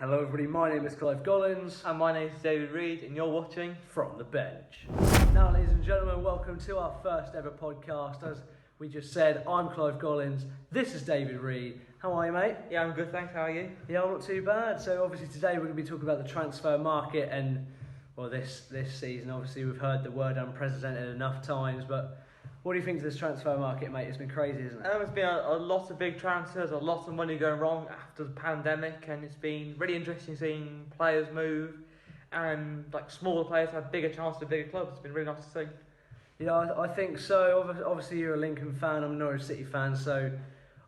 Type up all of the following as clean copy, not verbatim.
Hello everybody, my name is Clive And my name is David Reed, and you're watching From the Bench. Now ladies and gentlemen, welcome to our first ever podcast. As we just said, I'm Clive Collins, this is David Reed. How are you, mate? Yeah, I'm good, thanks. How are you? Yeah, I'm not too bad. So obviously today we're going to be talking about the transfer market and, well, this season. Obviously we've heard the word unprecedented enough times, but what do you think of this transfer market, mate? It's been crazy, isn't it? There's been a lot of big transfers, a lot of money going wrong after the pandemic, and it's been really interesting seeing players move and like smaller players have bigger chances at bigger clubs. It's been really nice to see. Yeah, I think so. Obviously you're a Lincoln fan, I'm a Norwich City fan, so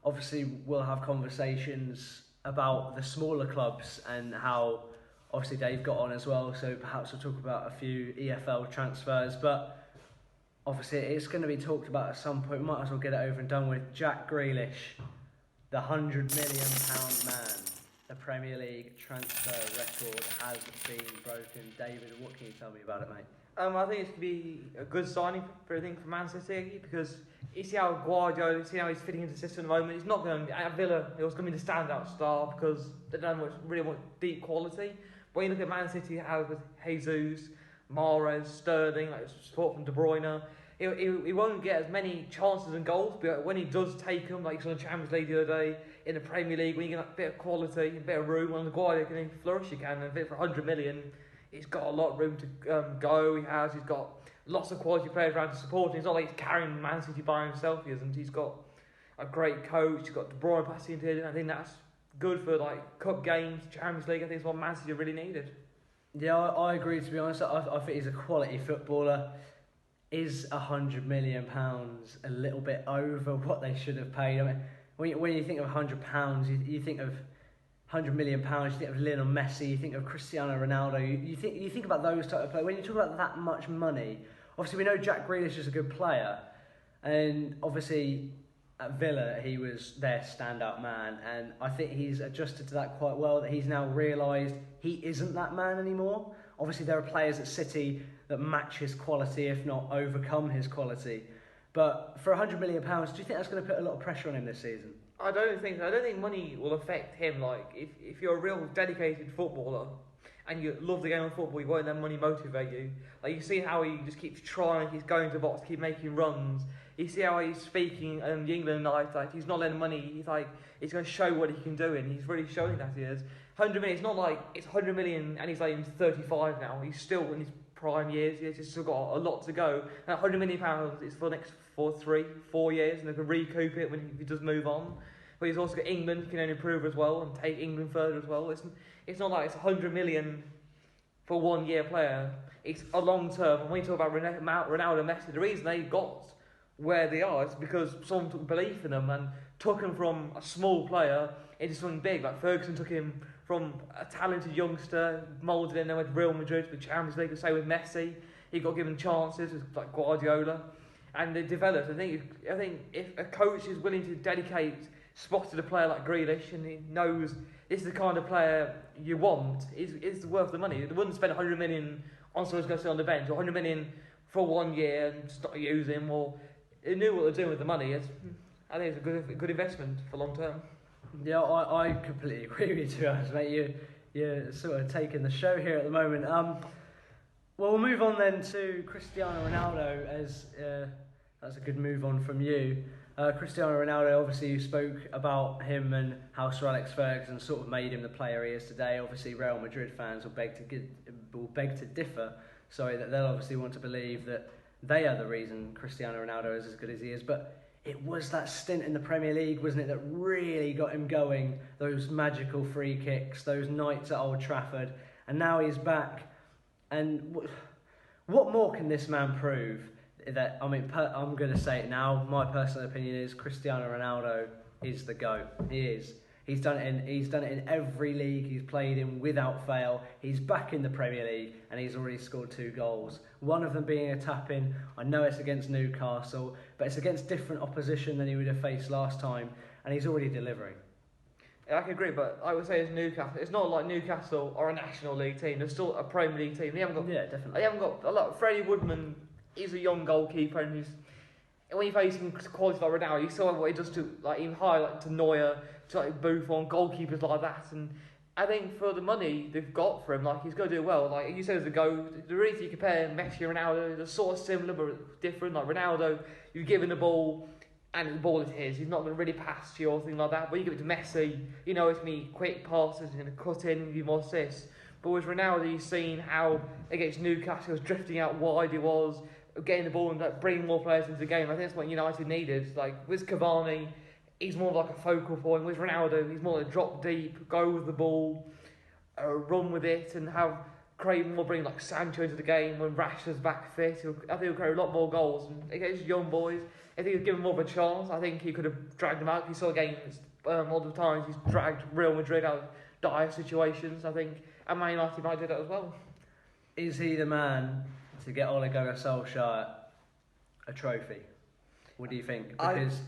obviously we'll have conversations about the smaller clubs and how obviously Dave got on as well, so perhaps we'll talk about a few EFL transfers, but obviously it's going to be talked about at some point. Might as well get it over and done with. Jack Grealish, the £100 million man. The Premier League transfer record has been broken. David, what can you tell me about it, mate? I think it's going to be a good signing for Man City, because you see how Guardiola, you see how he's fitting into the system at the moment. He's not going to, at Villa, it was going to be the standout star because they don't really want deep quality. But when you look at Man City, how with Jesus, Mahrez, Sterling, like support from De Bruyne, he won't get as many chances and goals, but when he does take them, like he's on the Champions League the other day, in the Premier League, when you get a bit of quality, a bit of room, on the Guardiola can flourish again, and a bit for 100 million, he's got a lot of room to go. He's got lots of quality players around to support him. It's not like he's carrying Man City by himself, he isn't. He's got a great coach, he's got De Bruyne passing into him. I think that's good for like cup games, Champions League. I think it's what Man City really needed. Yeah, I agree, to be honest. I think he's a quality footballer. Is £100 million a little bit over what they should have paid? I mean, when you think of £100, you think of £100 million. You think of Lionel Messi. You think of Cristiano Ronaldo. You think about those type of players. When you talk about that much money, obviously we know Jack Grealish is a good player, and obviously at Villa he was their standout man, and I think he's adjusted to that quite well. That he's now realised he isn't that man anymore. Obviously there are players at City that match his quality, if not overcome his quality. But for £100 million, do you think that's going to put a lot of pressure on him this season? I don't think so. I don't think money will affect him. Like, if you're a real dedicated footballer and you love the game of football, you won't let money motivate you. Like, you see how he just keeps trying, he's going to the box, keep making runs. You see how he's speaking the England night, like he's not letting money, he's going to show what he can do, and he's really showing that he is. 100 million, it's not like it's 100 million and he's like he's 35 now, he's still in his prime years, he's still got a lot to go. And £100 million is for the next 4 years, and they can recoup it if he does move on. But he's also got England, can only improve as well and take England further as well. It's not like it's 100 million for 1 year player, it's a long term. And when you talk about Ronaldo and Messi, the reason they got where they are is because someone took belief in them and took him from a small player into something big. Like Ferguson took him from a talented youngster, moulded in, then went to Real Madrid, the Champions League. The same with Messi, he got given chances with like Guardiola, and they developed. I think if a coach is willing to dedicate spots to a player like Grealish, and he knows this is the kind of player you want, it's worth the money. They wouldn't spend 100 million on someone who's going to sit on the bench, or 100 million for 1 year and just not use him, or they knew what they're doing with the money. I think it's a good investment for long term. Yeah, I completely agree with you, to be honest, mate. You're sort of taking the show here at the moment. Well, we'll move on then to Cristiano Ronaldo, as that's a good move on from you. Cristiano Ronaldo, obviously you spoke about him and how Sir Alex Ferguson sort of made him the player he is today. Obviously Real Madrid fans will beg to differ. Sorry, that they'll obviously want to believe that they are the reason Cristiano Ronaldo is as good as he is, but it was that stint in the Premier League, wasn't it, that really got him going, those magical free kicks, those nights at Old Trafford, and now he's back. And what more can this man prove? That I'm going to say it now, my personal opinion is Cristiano Ronaldo is the GOAT. He is. He's done it in every league he's played in without fail. He's back in the Premier League and he's already scored 2 goals. One of them being a tap-in. I know it's against Newcastle, but it's against different opposition than he would have faced last time, and he's already delivering. Yeah, I can agree, but I would say it's Newcastle. It's not like Newcastle are a National League team. They're still a Premier League team. They haven't got a lot. Freddie Woodman is a young goalkeeper, and when you face him quality like Ronaldo, you saw what he does to like even higher, like to Neuer, to like Buffon, goalkeepers like that, and I think for the money they've got for him, like he's going to do well. Like you said as a go, the reason you compare Messi and Ronaldo, they're sort of similar but different. Like Ronaldo, you give him the ball and the ball is his. He's not going to really pass to you or anything like that. But you give it to Messi, you know it's me quick passes and a cut in and give more assists. But with Ronaldo, you've seen how against Newcastle he was drifting out wide. He was getting the ball and like, bringing more players into the game. I think that's what United needed. Like with Cavani, he's more like a focal point. With Ronaldo, he's more like drop deep, go with the ball, run with it, and have create more. Bring like Sancho into the game when Rashford's back fit. I think he'll create a lot more goals. And against young boys, if he was given more of a chance, I think he could have dragged them out. You saw games all the times he's dragged Real Madrid out of dire situations. I think, and Man United might do that as well. Is he the man to get Ole Gunnar Solskjaer a trophy? What do you think? Because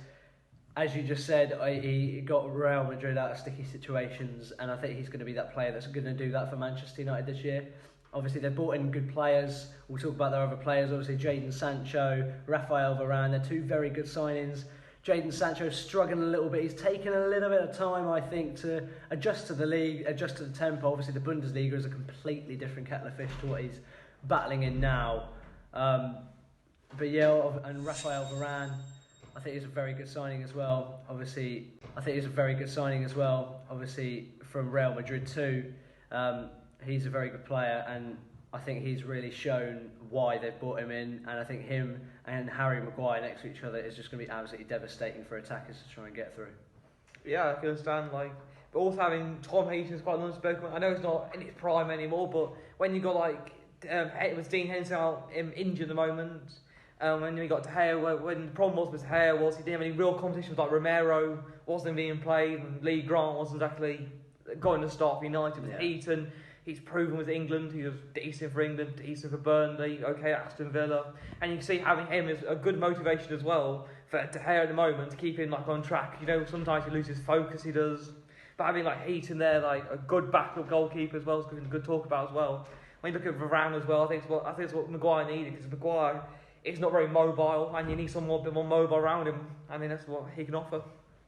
as you just said, he got Real Madrid out of sticky situations, and I think he's going to be that player that's going to do that for Manchester United this year. Obviously, they've brought in good players. We'll talk about their other players. Obviously, Jayden Sancho, Rafael Varane, they're two very good signings. Jayden Sancho struggling a little bit. He's taken a little bit of time, I think, to adjust to the league, adjust to the tempo. Obviously, the Bundesliga is a completely different kettle of fish to what he's battling in now. But yeah, and Rafael Varane, I think he's a very good signing as well. Obviously, from Real Madrid too. He's a very good player, and I think he's really shown why they've brought him in. And I think him and Harry Maguire next to each other is just going to be absolutely devastating for attackers to try and get through. Yeah, I can understand. But also having Tom Heaton is quite an unspoken. I know it's not in its prime anymore, but when you got it was Dean Henderson out injured at the moment. And we got De Gea, when the problem was Gea was he didn't have any real competition with Romero wasn't being played, and Lee Grant wasn't exactly going to start for United. With Heaton, he's proven with England, he was decent for England, decent for Burnley, okay, Aston Villa, and you can see having him is a good motivation as well for De Gea at the moment to keep him on track. You know, sometimes he loses focus, he does, but having Heaton there, a good backup goalkeeper as well is good to talk about as well. When you look at Varane as well, I think it's what Maguire needed, because Maguire is not very mobile, and you need someone a bit more mobile around him. I mean, that's what he can offer.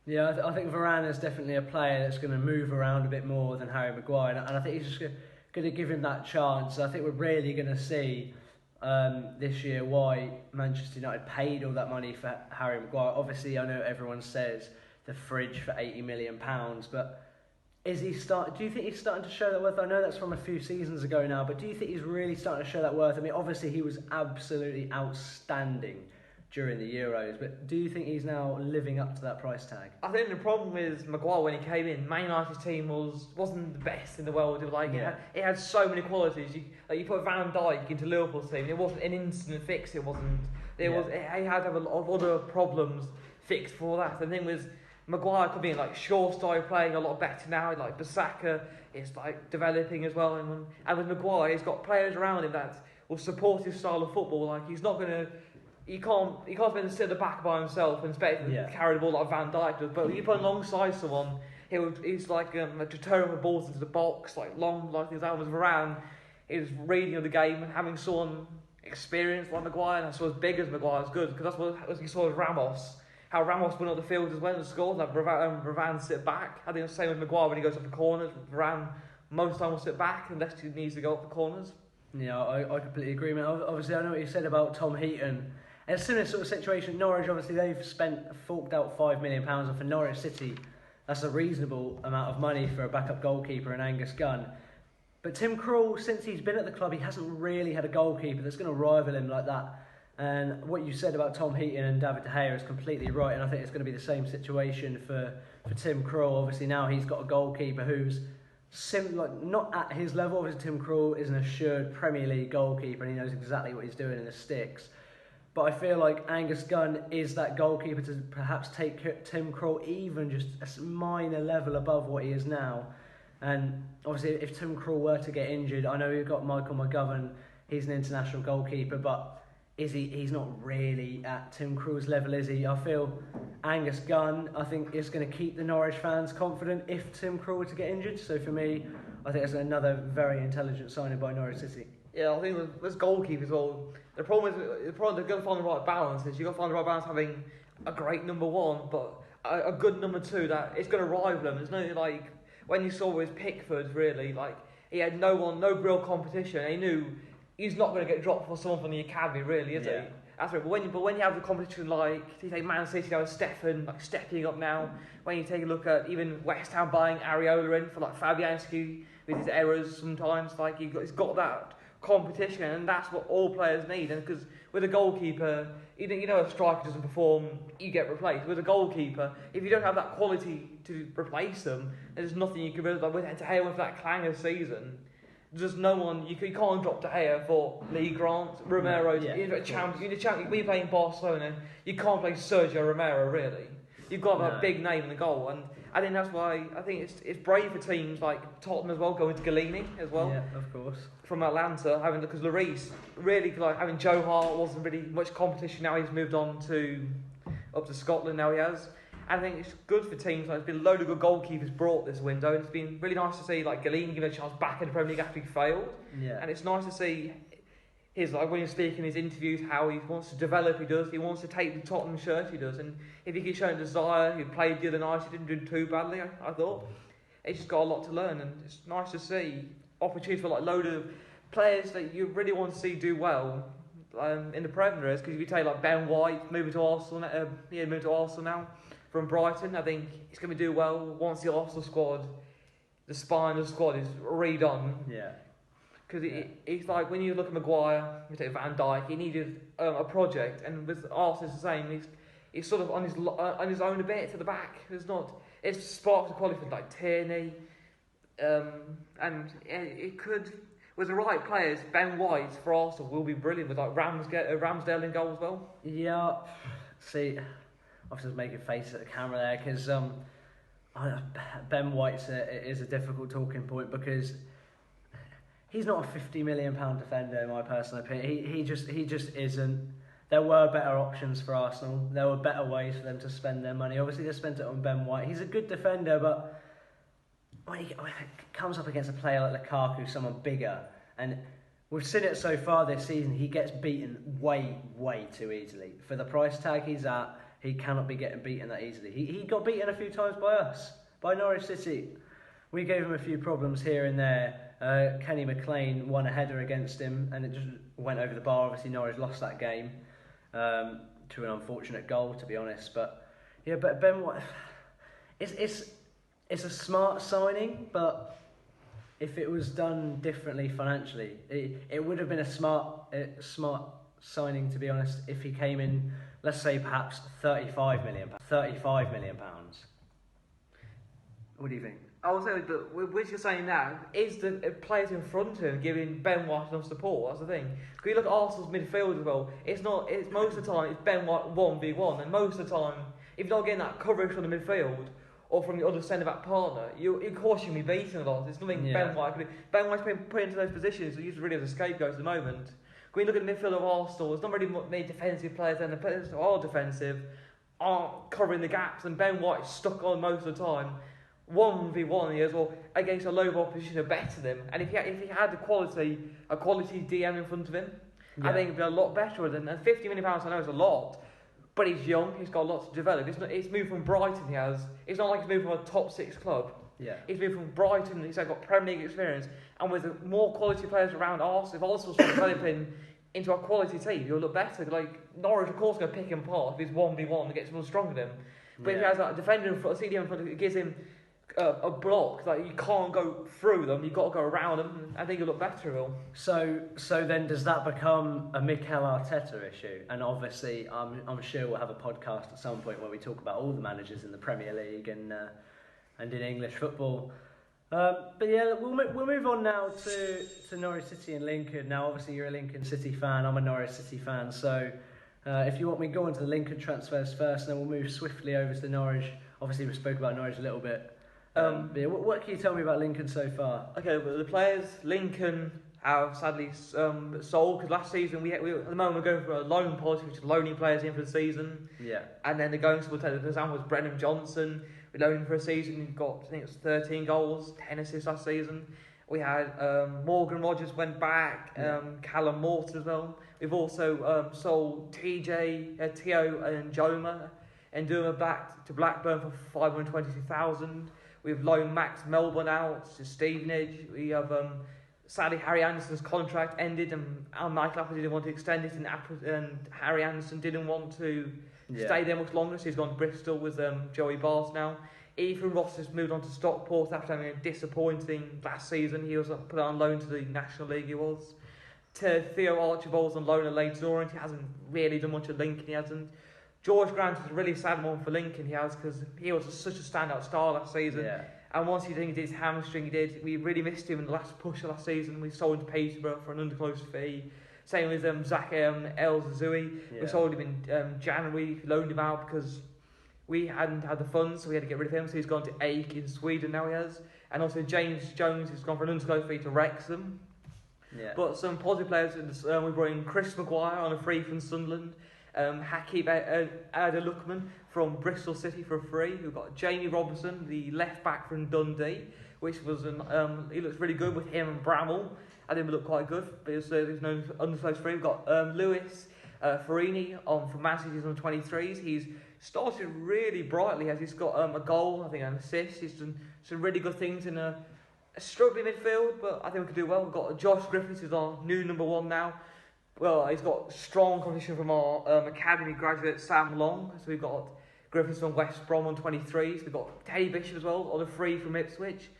Yeah, I think Varane is definitely a player that's going to move around a bit more than Harry Maguire, and I think he's just going to give him that chance. I think we're really going to see this year why Manchester United paid all that money for Harry Maguire. Obviously, I know everyone says the fridge for £80 million, but do you think he's starting to show that worth? I know that's from a few seasons ago now, but do you think he's really starting to show that worth? I mean, obviously he was absolutely outstanding during the Euros, but do you think he's now living up to that price tag? I think the problem with Maguire when he came in, Man United's team wasn't the best in the world. It was it had so many qualities. You put Van Dijk into Liverpool's team, it wasn't an instant fix. It wasn't. He had to have a lot of other problems fixed for that. The thing was, Maguire could be Shaw style playing a lot better now. Bissaka is developing as well, and with Maguire, he's got players around him that will support his style of football. He's not gonna. He can't sit at the back by himself and expect to carry the ball like Van Dijk does. But when you put alongside someone, he's deterring the balls into the box, long his arm was Varane. His reading of the game and having someone experienced like Maguire, and so as big as Maguire is good, because that's what you saw with Ramos. How Ramos went up the field as well and scored. Varane sit back. I think it's the same with Maguire when he goes up the corners. Varane most of the time will sit back unless he needs to go up the corners. Yeah, I completely agree, man. Obviously, I know what you said about Tom Heaton. In a similar sort of situation, Norwich, obviously, they've forked out £5 million, and for Norwich City, that's a reasonable amount of money for a backup goalkeeper in Angus Gunn. But Tim Krul, since he's been at the club, he hasn't really had a goalkeeper that's going to rival him like that. And what you said about Tom Heaton and David De Gea is completely right, and I think it's going to be the same situation for Tim Krul. Obviously, now he's got a goalkeeper who's not at his level. Obviously, Tim Krul is an assured Premier League goalkeeper, and he knows exactly what he's doing in the sticks. But I feel like Angus Gunn is that goalkeeper to perhaps take Tim Krul even just a minor level above what he is now. And obviously, if Tim Krul were to get injured, I know you've got Michael McGovern, he's an international goalkeeper, but he's not really at Tim Krul's level, is he? I feel Angus Gunn, I think, is going to keep the Norwich fans confident if Tim Krul were to get injured. So for me, I think it's another very intelligent signing by Norwich City. Yeah, I think with goalkeepers, the problem they've got to find the right balance. You've got to find the right balance having a great number one, but a good number two that it's going to rival them. There's no when you saw with Pickford, really, like, he had no real competition. And he knew he's not going to get dropped for someone from the academy, really, is he? That's right. But when you have the competition like, you take Man City, Stefan, like, stepping up now. When you take a look at even West Ham buying Areola in for, like, Fabianski with his errors sometimes, like, he's got that competition, and that's what all players need. And because with a goalkeeper, you know, a striker doesn't perform, you get replaced. With a goalkeeper, if you don't have that quality to replace them, there's nothing you can do. Like with De Gea, with that clanger season, there's no one you can't drop De Gea for Lee Grant, Romero. You're a champion. When you're playing Barcelona, you can't play Sergio Romero, really. You've got to have a big name in the goal, and I think that's why I think it's brave for teams like Tottenham as well, going to Galini as well. Yeah, of course. From Atlanta, because Lloris really, like, having Joe Hart wasn't really much competition. Now he's moved on up to Scotland. Now he has. I think it's good for teams. Like, there's been a load of good goalkeepers brought this window, and it's been really nice to see like Galini given a chance back in the Premier League after he failed. Yeah. And it's nice to see his, like, when he's speaking in his interviews, how he wants to develop. He wants to take the Tottenham shirt. He does, and if he can show desire, he played the other night. He didn't do too badly. I thought he's just got a lot to learn, and it's nice to see opportunities for like load of players that you really want to see do well in the Premier League. Because if you take like Ben White moving to Arsenal, moving to Arsenal now from Brighton, I think he's going to do well once the Arsenal squad, the spine of the squad is redone. Yeah. Because it's like when you look at Maguire, you take Van Dijk, he needed a project, and with Arsenal it's the same. He's sort of on his own a bit to the back. It's sparks of quality for like Tierney, and it could, with the right players, Ben White for Arsenal will be brilliant with like Ramsdale in goal as well. Yeah, see, I was just making faces at the camera there because Ben White is a difficult talking point because he's not a £50 million defender in my personal opinion. He just isn't. There were better options for Arsenal. There were better ways for them to spend their money. Obviously, they spent it on Ben White. He's a good defender, but when he comes up against a player like Lukaku, someone bigger, and we've seen it so far this season, he gets beaten way, way too easily. For the price tag he's at, he cannot be getting beaten that easily. He got beaten a few times by us, by Norwich City. We gave him a few problems here and there. Kenny McLean won a header against him, and it just went over the bar. Obviously, Norwich lost that game to an unfortunate goal, to be honest. But yeah, but Ben White, it's a smart signing, but if it was done differently financially, it would have been a smart signing, to be honest. If he came in, let's say perhaps £35 million. What do you think? I was saying, but which you're saying now, is the players in front of him giving Ben White enough support? That's the thing. Because you look at Arsenal's midfield as well, it's most of the time it's Ben White 1v1, and most of the time, if you're not getting that coverage from the midfield or from the other centre-back partner, of course you'll be beaten a lot. There's nothing Ben White can do. Ben White's been put into those positions, so he's really as a scapegoat at the moment. When you look at the midfield of Arsenal, there's not really many defensive players, and the players who are defensive aren't covering the gaps, and Ben White's stuck on most of the time. 1v1 he is, or against a low opposition to better them. And if he had a quality DM in front of him, I think it'd be a lot better than £50 million. I know it's a lot, but he's young. He's got a lot to develop. It's moved from Brighton. He has. It's not like he's moved from a top 6 club. Yeah. He's moved from Brighton. He's got Premier League experience, and with more quality players around Arsenal, if Arsenal start developing into a quality team, you'll look better. Like Norwich, of course, going to pick him apart if he's 1v1 and gets more stronger than him. But if he has that defender in front, a CDM in front, it gives him a block, like you can't go through them, you've got to go around them. I think it'll look better, Will. So then does that become a Mikel Arteta issue? And obviously, I'm sure we'll have a podcast at some point where we talk about all the managers in the Premier League and in English football. But yeah, we'll move on now to Norwich City and Lincoln. Now, obviously, you're a Lincoln City fan. I'm a Norwich City fan. So if you want me to go on to the Lincoln transfers first, and then we'll move swiftly over to Norwich. Obviously, we spoke about Norwich a little bit. Yeah, what can you tell me about Lincoln so far? Okay, well, the players, Lincoln have sadly sold, because last season we at the moment we're going for a loan policy, which is loaning players in for the season. Yeah. And then they're going to the example was Brennan Johnson. We loaned him for a season. He got, I think it was 13 goals, 10 assists last season. We had Morgan Rogers went back, Callum Morton as well. We've also sold Tio and Joma back to Blackburn for 522,000. We've loaned Max Melbourne out to Stevenage. We have sadly Harry Anderson's contract ended, and Michael Appleton didn't want to extend it, and Harry Anderson didn't want to stay there much longer, so he's gone to Bristol with Joey Bars now. Ethan Ross has moved on to Stockport after having a disappointing last season. He was put on loan to the National League, he was. Theo Archibald's on loan at Leeds Orient. He hasn't really done much at Lincoln, he hasn't. George Grant is a really sad one for Lincoln, he has, because he was such a standout star last season. Yeah. And once he did his hamstring, we really missed him in the last push of last season. We sold him to Peterborough for an underclose fee. Same with Zach El Zazui. Yeah. We sold him in January, loaned him out because we hadn't had the funds, so we had to get rid of him. So he's gone to AIK in Sweden now, he has. And also James Jones has gone for an underclose fee to Wrexham. Yeah. But some positive players, we brought in Chris Maguire on a free from Sunderland. Hakeem Adelukman from Bristol City for a free. We've got Jamie Robinson, the left back from Dundee, which was he looks really good with him and Bramall. I think we look quite good, but there's no underclose free. We've got Lewis Farini from Man City's on 23s. He's started really brightly as he's got a goal, I think, and an assist. He's done some really good things in a struggling midfield, but I think we could do well. We've got Josh Griffiths, who's our new number one now. Well, he's got strong competition from our academy graduate Sam Long. So we've got Griffiths from West Brom on 23s. We've got Teddy Bishop as well on a free from Ipswich.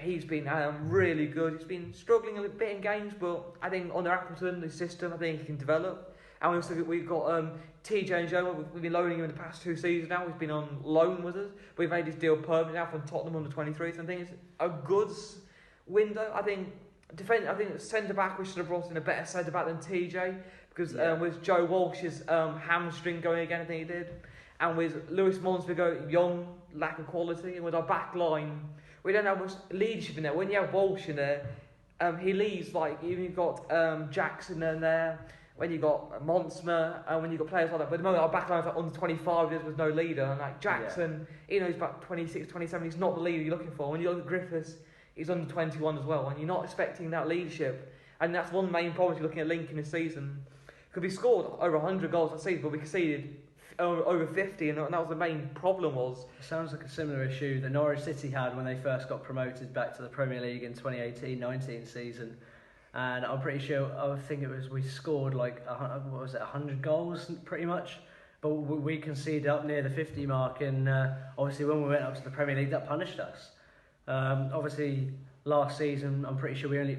He's been really good. He's been struggling a bit in games, but I think under Appleton, the system, I think he can develop. And we've got TJ Joe. We've been loaning him in the past 2 seasons now. He's been on loan with us. We've made his deal permanent now from Tottenham under 23s. I think it's a good window. I think centre back, we should have brought in a better centre back than TJ, because with Joe Walsh's hamstring going again, I think he did, and with Lewis Monsfigo, young, lack of quality, and with our back line, we don't have much leadership in there. When you have Walsh in there, he leads, like, even you've got Jackson in there, when you got Monsma, and when you got players like that. But at the moment, our back line's like under 25 years with no leader, and like Jackson, he's about 26, 27, he's not the leader you're looking for. When you look at Griffiths, he's under 21 as well, and you're not expecting that leadership. And that's one main problem if you're looking at Lincoln this season. Because we scored over 100 goals that season, but we conceded over 50, and that was the main problem was. It sounds like a similar issue that Norwich City had when they first got promoted back to the Premier League in 2018-19 season. And I'm pretty sure, I think it was, we scored like, 100 goals pretty much. But we conceded up near the 50 mark, and obviously when we went up to the Premier League, that punished us. Obviously, last season, I'm pretty sure we only,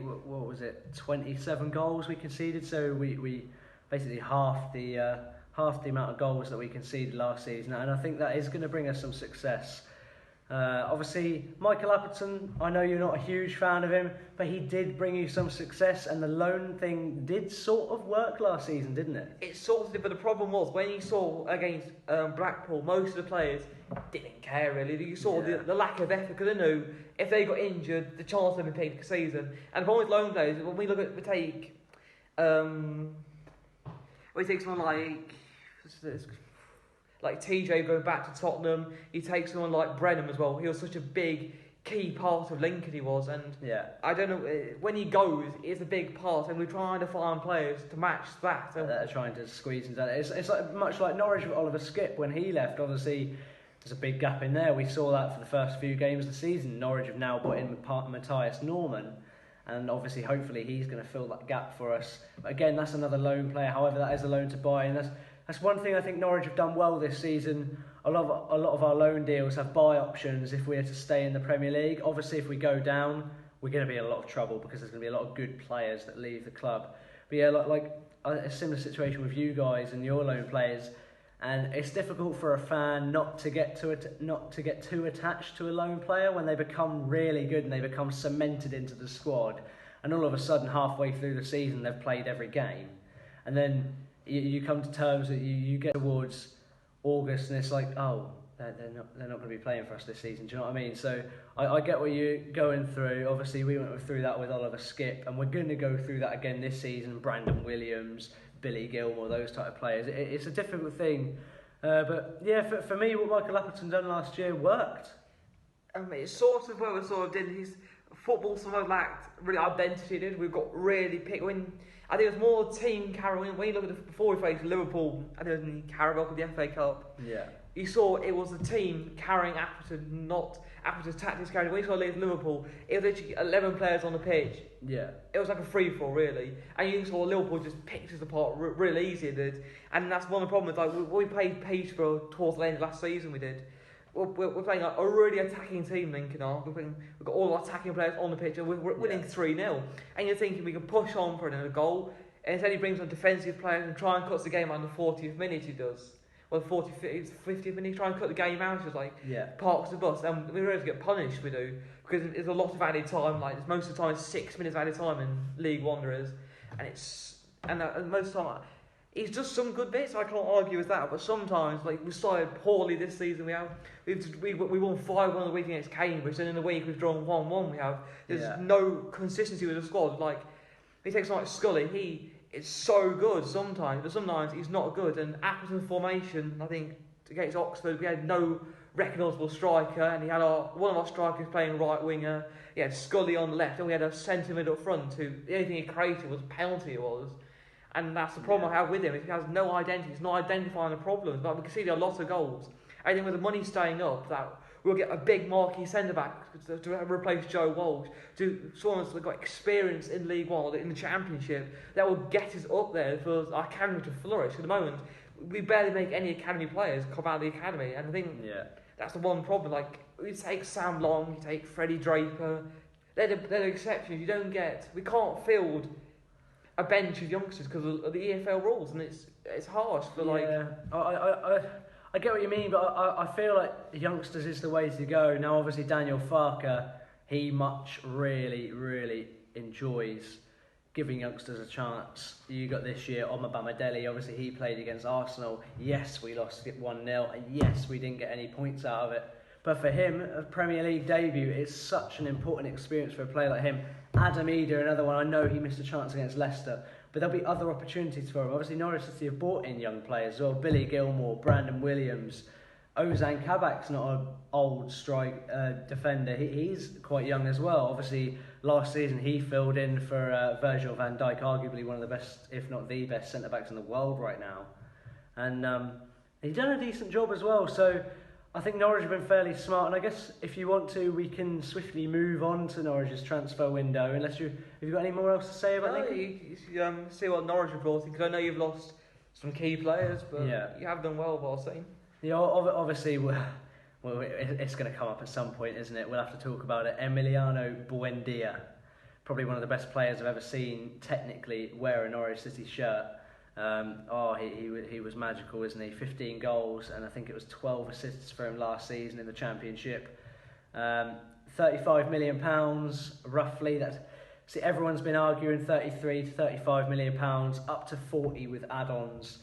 27 goals we conceded, so we basically half the amount of goals that we conceded last season, and I think that is going to bring us some success. Obviously, Michael Appleton, I know you're not a huge fan of him, but he did bring you some success, and the loan thing did sort of work last season, didn't it? It sort of did, but the problem was, when you saw against Blackpool, most of the players didn't care really. You saw the lack of effort, because they knew if they got injured, the chance of them being picked the season. And the problem with loan players, when we take someone like TJ going back to Tottenham, you take someone like Brenham as well. He was such a big key part of Lincoln, he was, and I don't know, when he goes, it's a big part, and we're trying to find players to match that. They're trying to squeeze into that. It's like, much like Norwich with Oliver Skipp when he left. Obviously, there's a big gap in there. We saw that for the first few games of the season. Norwich have now brought in Matthias Norman, and obviously, hopefully, he's going to fill that gap for us. But again, that's another loan player. However, that is a loan to buy, and that's one thing I think Norwich have done well this season. A lot of our loan deals have buy options if we are to stay in the Premier League. Obviously, if we go down, we're going to be in a lot of trouble because there's going to be a lot of good players that leave the club. But yeah, like a similar situation with you guys and your loan players, and it's difficult for a fan not to get too attached to a loan player when they become really good and they become cemented into the squad, and all of a sudden halfway through the season they've played every game, and then you come to terms that you get towards August and it's like, oh, they're not going to be playing for us this season. Do you know what I mean? So I get what you're going through. Obviously, we went through that with Oliver Skipp, and we're going to go through that again this season. Brandon Williams, Billy Gilmore, those type of players. It's a difficult thing. But yeah, for me, what Michael Appleton done last year worked. It's sort of where we sort of did his football sort of lacked really identity. Did we've got really picked when. I think it was more team Carroll. When you look at before we faced Liverpool, I think it was in Carabao Cup, the FA Cup. Yeah. you saw it was the team carrying Appleton, not Appleton's tactics carried. When you saw Liverpool, it was literally 11 players on the pitch. Yeah. It was like a free-for-all, really. And you saw Liverpool just picked us apart really easy, did. And that's one of the problems. Like, we played Peterborough towards the end of last season, we did. We're playing a really attacking team, Lincoln are. We've got all our attacking players on the pitch, and we're winning 3-0. And you're thinking we can push on for another goal. And instead he brings on defensive players and try and cuts the game out in the 40th minute, he does. Well, 50th minute, try and cut the game out. It's like, parks the bus. And we really get punished, we do. Because there's a lot of added time. Like, most of the time, it's 6 minutes added time in League One there is. And most of the time, it's just some good bits. I can't argue with that. But sometimes, like, we started poorly this season. We won 5-1 the week against Cambridge. Then in the week, we've drawn 1-1. There's no consistency with the squad. Like, he takes someone like Scully. It's so good sometimes, but sometimes he's not good. And Appleton's formation, I think, against Oxford, we had no recognisable striker, and he had one of our strikers playing right winger. He had Scully on the left, and we had a centre mid up front who the only thing he created was penalty. It was, and that's the problem I have with him. He has no identity. He's not identifying the problems. But we can see there are lots of goals. I think with the money staying up, that we'll get a big marquee centre back to replace Joe Walsh, to someone that's got experience in League One or in the Championship that will get us up there for our academy to flourish. At the moment, we barely make any academy players come out of the academy, and I think that's the one problem. Like, you take Sam Long, you take Freddie Draper, they're the exceptions. We can't field a bench of youngsters because of the EFL rules, and it's harsh. But I get what you mean, but I feel like youngsters is the way to go. Now, obviously, Daniel Farker, he really, really enjoys giving youngsters a chance. You got this year, Omar Bamadeli, obviously he played against Arsenal. Yes, we lost 1-0, and yes, we didn't get any points out of it. But for him, a Premier League debut is such an important experience for a player like him. Adam Eder, another one, I know he missed a chance against Leicester, but there'll be other opportunities for him. Obviously, Norwich City have brought in young players as well. Billy Gilmore, Brandon Williams, Ozan Kabak's not an old strike defender. He's quite young as well. Obviously, last season he filled in for Virgil van Dijk, arguably one of the best, if not the best, centre-backs in the world right now. And he's done a decent job as well. So I think Norwich have been fairly smart. And I guess if you want to, we can swiftly move on to Norwich's transfer window. Unless have you got any more else to say about it? You see what Norwich have brought in, because I know you've lost some key players, but you have done well, I'll say. Yeah, obviously, it's going to come up at some point, isn't it? We'll have to talk about it. Emiliano Buendia, probably one of the best players I've ever seen, technically, wear a Norwich City shirt. He was magical, isn't he? 15 goals, and I think it was 12 assists for him last season in the Championship. £35 million, roughly. See, everyone's been arguing 33 to £35 million, up to 40 with add-ons.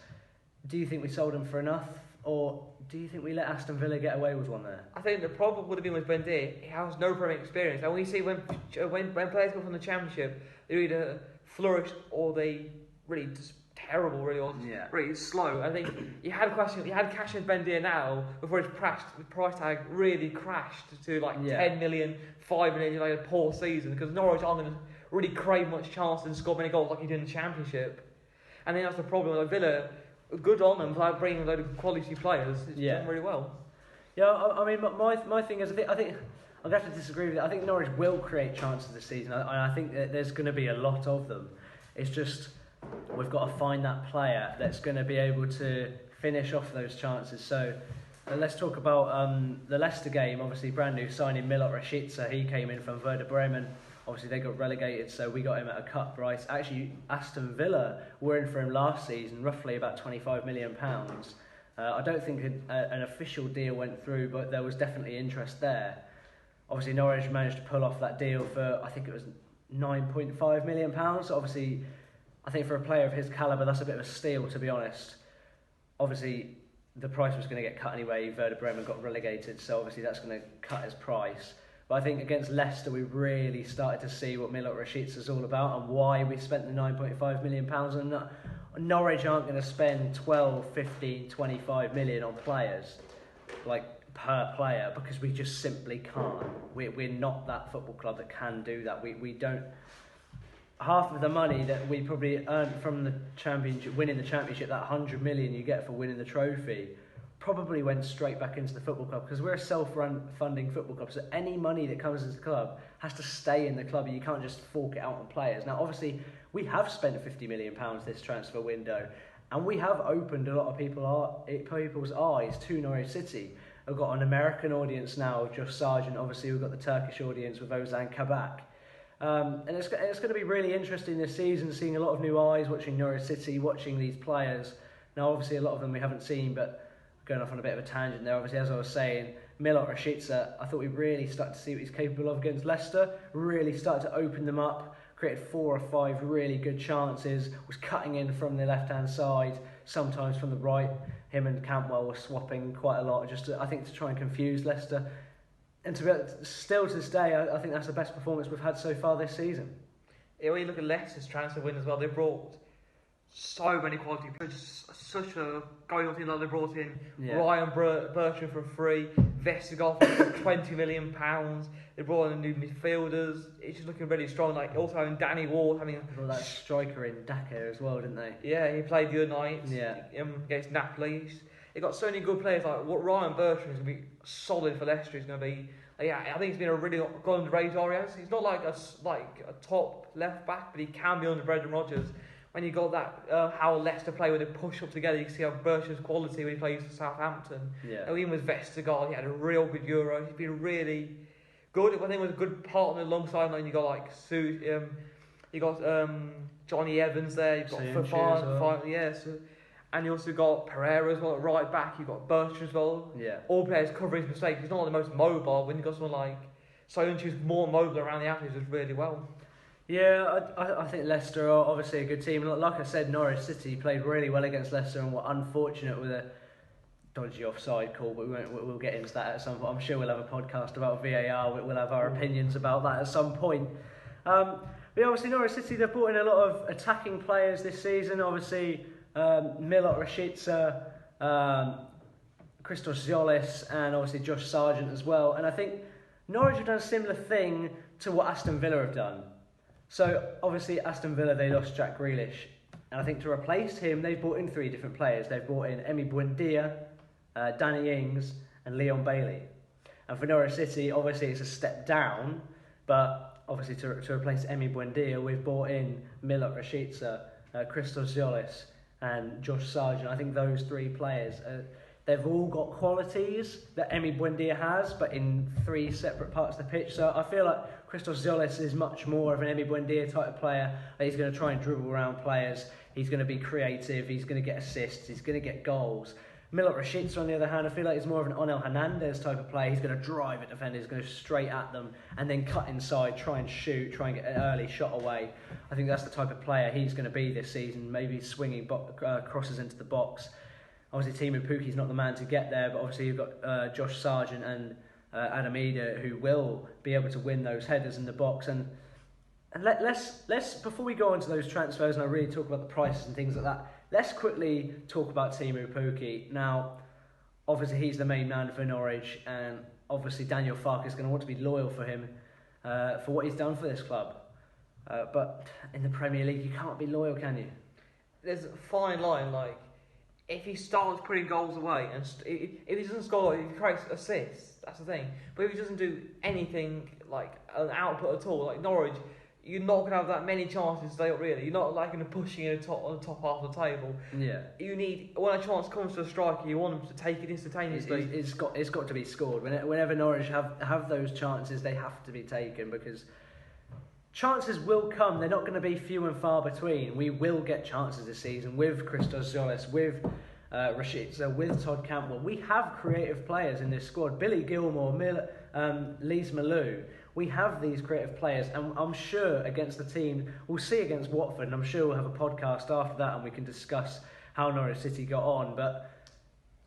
Do you think we sold him for enough? Or do you think we let Aston Villa get away with one there? I think the problem would have been with Buendia. He has no Premier experience, and we see when players come from the Championship, they either flourish or they really just terrible, really, or really slow. I think you had cash in Buendia now before his price tag really crashed to 10 million, 5 million, like a poor season, because Norwich aren't going to really crave much chance and score many goals like he did in the Championship. And then that's the problem with Villa. Good on them for bringing a load of quality players. It's done really well. Yeah, I mean, my thing is, I think I'm going to have to disagree with it. I think Norwich will create chances this season. I think that there's going to be a lot of them. It's just we've got to find that player that's going to be able to finish off those chances. So let's talk about the Leicester game. Obviously, brand new signing Milot Rashica. He came in from Werder Bremen. Obviously, they got relegated, so we got him at a cut price. Actually, Aston Villa were in for him last season, roughly about £25 million. I don't think an official deal went through, but there was definitely interest there. Obviously, Norwich managed to pull off that deal for, I think it was £9.5 million. So obviously, I think for a player of his calibre, that's a bit of a steal, to be honest. Obviously, the price was going to get cut anyway. Werder Bremen got relegated, so obviously that's going to cut his price. But I think against Leicester, we really started to see what Milot Rashica is all about and why we spent the £9.5 million. And Norwich aren't going to spend 12, 15, 25 million on players, like per player, because we just simply can't. We're not that football club that can do that. We don't. Half of the money that we probably earned from the championship, winning the championship, that 100 million you get for winning the trophy, probably went straight back into the football club, because we're a self-funding football club, so any money that comes into the club has to stay in the club. You can't just fork it out on players. Now, obviously, we have spent £50 million this transfer window, and we have opened a lot of people's eyes to Norwich City. We've got an American audience now with Josh Sargent. Obviously, we've got the Turkish audience with Ozan Kabak. And it's going to be really interesting this season, seeing a lot of new eyes, watching Norwich City, watching these players. Now, obviously, a lot of them we haven't seen, but going off on a bit of a tangent there, obviously, as I was saying, Milot Rashica, I thought we really started to see what he's capable of against Leicester, really started to open them up, created 4 or 5 really good chances, was cutting in from the left-hand side, sometimes from the right. Him and Cantwell were swapping quite a lot, I think, to try and confuse Leicester. And still to this day, I think that's the best performance we've had so far this season. Yeah, when you look at Leicester's transfer win as well, they brought so many quality players, such a going on team. Like they brought in Ryan Bertrand for free, Vestergaard for £20 million. They brought in new midfielders. It's just looking really strong. Like also having Danny Ward, having that striker in Daka as well, didn't they? Yeah, he played the other night against Napoli. They got so many good players. Like what Ryan Bertrand is going to be solid for Leicester. He's going to be. I think he's been a really good under the radar. He's not like a top left back, but he can be under Brendan Rodgers. When you got that, how Leicester play when they push up together, you can see how Bertrand's quality when he plays for Southampton. Yeah. And even with Vestergaard, he had a real good Euro. He's been really good. I think he was a good partner alongside him. You got like Johnny Evans there. You've got Fafana, and you also got Pereira as well at right back. You've got Bertrand as well. Yeah. All players covering his mistakes. He's not the most mobile. When you got someone like Soyuncu who's more mobile around the outlets, does really well. Yeah, I think Leicester are obviously a good team. Like I said, Norwich City played really well against Leicester and were unfortunate with a dodgy offside call, but we'll get into that at some point. I'm sure we'll have a podcast about VAR. We'll have our opinions about that at some point. But obviously Norwich City, they've brought in a lot of attacking players this season. Obviously, Milot Rashica, Christos Ziolis, and obviously Josh Sargent as well. And I think Norwich have done a similar thing to what Aston Villa have done. So, obviously, Aston Villa, they lost Jack Grealish. And I think to replace him, they've brought in 3 different players. They've brought in Emi Buendia, Danny Ings, and Leon Bailey. And for Norwich City, obviously, it's a step down. But, obviously, to replace Emi Buendia, we've brought in Milot Rashica, Christos Ziolis, and Josh Sargent. I think those 3 players, they've all got qualities that Emi Buendia has, but in 3 separate parts of the pitch. So I feel like Christos Ziolis is much more of an Emi Buendia type of player. He's going to try and dribble around players. He's going to be creative. He's going to get assists. He's going to get goals. Milot Rashica, on the other hand, I feel like he's more of an Onel Hernandez type of player. He's going to drive at defenders, he's going to go straight at them, and then cut inside, try and shoot, try and get an early shot away. I think that's the type of player he's going to be this season, maybe swinging crosses into the box. Obviously, Teemu Pukki's not the man to get there, but obviously you've got Josh Sargent and Adam Eder who will be able to win those headers in the box. And let's before we go on to those transfers and I really talk about the prices and things like that, let's quickly talk about Teemu Pukki. Now, obviously he's the main man for Norwich, and obviously Daniel Farke is going to want to be loyal for him for what he's done for this club. But in the Premier League, you can't be loyal, can you? There's a fine line, like, if he starts putting goals away, and if he doesn't score, he creates assists, that's the thing. But if he doesn't do anything, like, an output at all, like Norwich, you're not going to have that many chances to stay up, really. You're not like going to pushing in on the top half of the table. Yeah. You need, when a chance comes to a striker, you want him to take it instantaneously. It's got to be scored. Whenever Norwich have those chances, they have to be taken, because chances will come. They're not going to be few and far between. We will get chances this season with Christos Ziolis, with Rashica, with Todd Cantwell. We have creative players in this squad. Billy Gilmore, Lise Malou. We have these creative players, and I'm sure against the team, we'll see against Watford, and I'm sure we'll have a podcast after that and we can discuss how Norwich City got on. But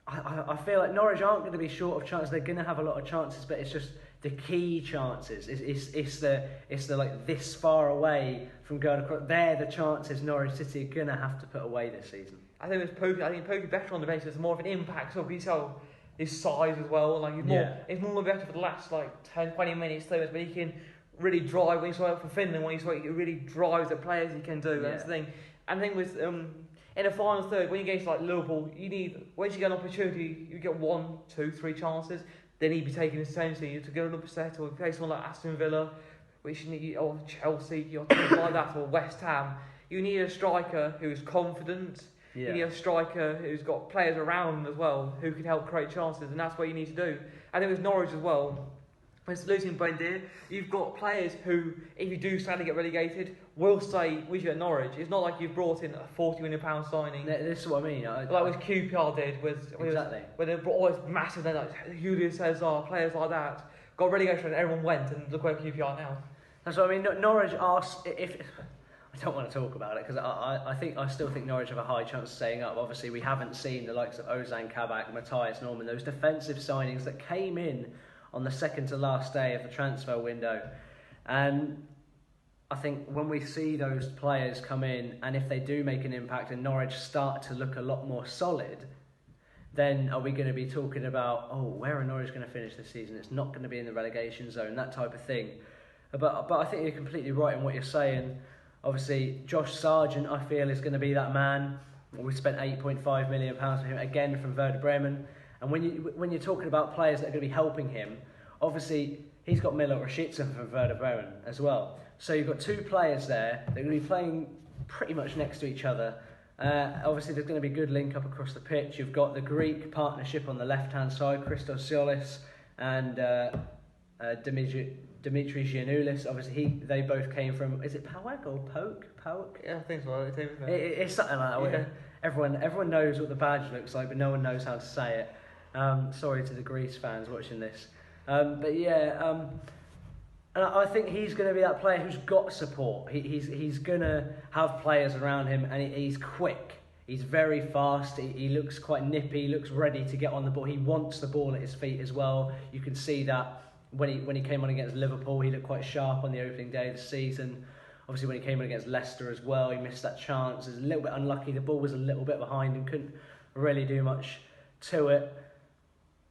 I feel like Norwich aren't going to be short of chances. They're going to have a lot of chances, but it's just the key chances. It's the like this far away from going across. They're the chances Norwich City are going to have to put away this season. I think Pukki better on the bench. It's more of an impact. So you tell his size as well. Like he's more better for the last like 10, 20 minutes, 30 minutes, but he can really drive. When he saw it for Finland, when he really drives the players, he can do. That's the thing. And the thing with in a final third, when you get to like Liverpool, you need, once you get an opportunity, you get 1, 2, 3 chances. They need to be taken seriously to get an upset or play someone like Aston Villa, which you need, or Chelsea, or teams like that, or West Ham. You need a striker who's confident. Yeah. You need a striker who's got players around him as well who can help create chances, and that's what you need to do. I think with Norwich as well, when it's losing Buendia, you've got players who, if you do sadly get relegated, will say we should at Norwich. It's not like you've brought in a £40 million signing. This is what I mean. Like what QPR did exactly. when they brought all this massive, then like Julio Cesar, players like that, got relegation and everyone went, and look where QPR now. That's what I mean. Norwich are, if I don't want to talk about it because I still think Norwich have a high chance of staying up. Obviously, we haven't seen the likes of Ozan Kabak, Matthias Norman, those defensive signings that came in on the second to last day of the transfer window. And I think when we see those players come in, and if they do make an impact and Norwich start to look a lot more solid, then are we going to be talking about, where are Norwich going to finish this season? It's not going to be in the relegation zone, that type of thing. But I think you're completely right in what you're saying. Obviously, Josh Sargent, I feel, is going to be that man. We spent £8.5 million for him, again from Werder Bremen. And when you're talking about players that are going to be helping him, obviously, he's got Milot Rashica from Werder Bremen as well. So you've got 2 players there that are going to be playing pretty much next to each other. Obviously, there's going to be good link up across the pitch. You've got the Greek partnership on the left-hand side, Christos Ziolis and Dimitri Giannoulis. Obviously, they both came from, is it PAOK or PAOK? Yeah, I think so. It's something like that. Yeah. Everyone knows what the badge looks like, but no one knows how to say it. Sorry to the Greece fans watching this. And I think he's going to be that player who's got support. He's going to have players around him, and he's quick. He's very fast. He looks quite nippy. He looks ready to get on the ball. He wants the ball at his feet as well. You can see that when he came on against Liverpool, he looked quite sharp on the opening day of the season. Obviously, when he came on against Leicester as well, he missed that chance. He was a little bit unlucky. The ball was a little bit behind and couldn't really do much to it.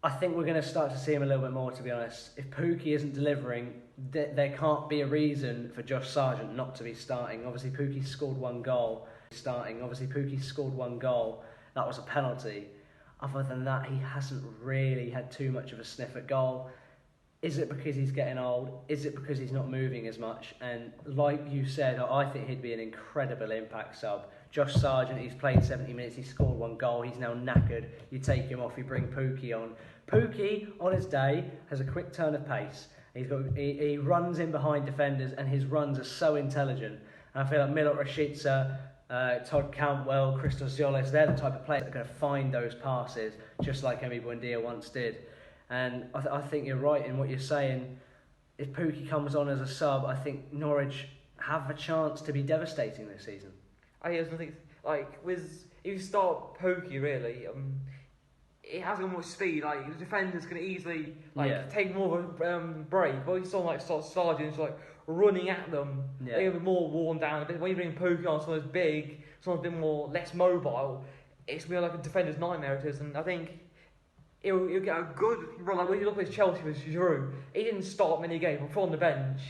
I think we're going to start to see him a little bit more, to be honest. If Pukki isn't delivering, there can't be a reason for Josh Sargent not to be starting. Obviously, Pukki scored 1 goal. That was a penalty. Other than that, he hasn't really had too much of a sniff at goal. Is it because he's getting old? Is it because he's not moving as much? And like you said, I think he'd be an incredible impact sub. Josh Sargent, he's played 70 minutes, he's scored 1 goal, he's now knackered. You take him off, you bring Pukki on. Pukki, on his day, has a quick turn of pace. He runs in behind defenders, and his runs are so intelligent. And I feel like Milot Rashica, Todd Cantwell, Christos Ziolis, they're the type of players that are going to find those passes, just like Emi Buendia once did. And I think you're right in what you're saying. If Pukki comes on as a sub, I think Norwich have a chance to be devastating this season. I think, if you start Pukki, really, it has got much speed. Like, the defenders can easily take more of a break. But you saw Sargent's running at them. Yeah. They're a bit more worn down. A bit. When you bring Pukki on, someone's big, someone's a bit more less mobile, it's more like a defender's nightmare it is. And I think he'll get a good run. Like when you look at his Chelsea with Giroud, he didn't start many games, but from the bench,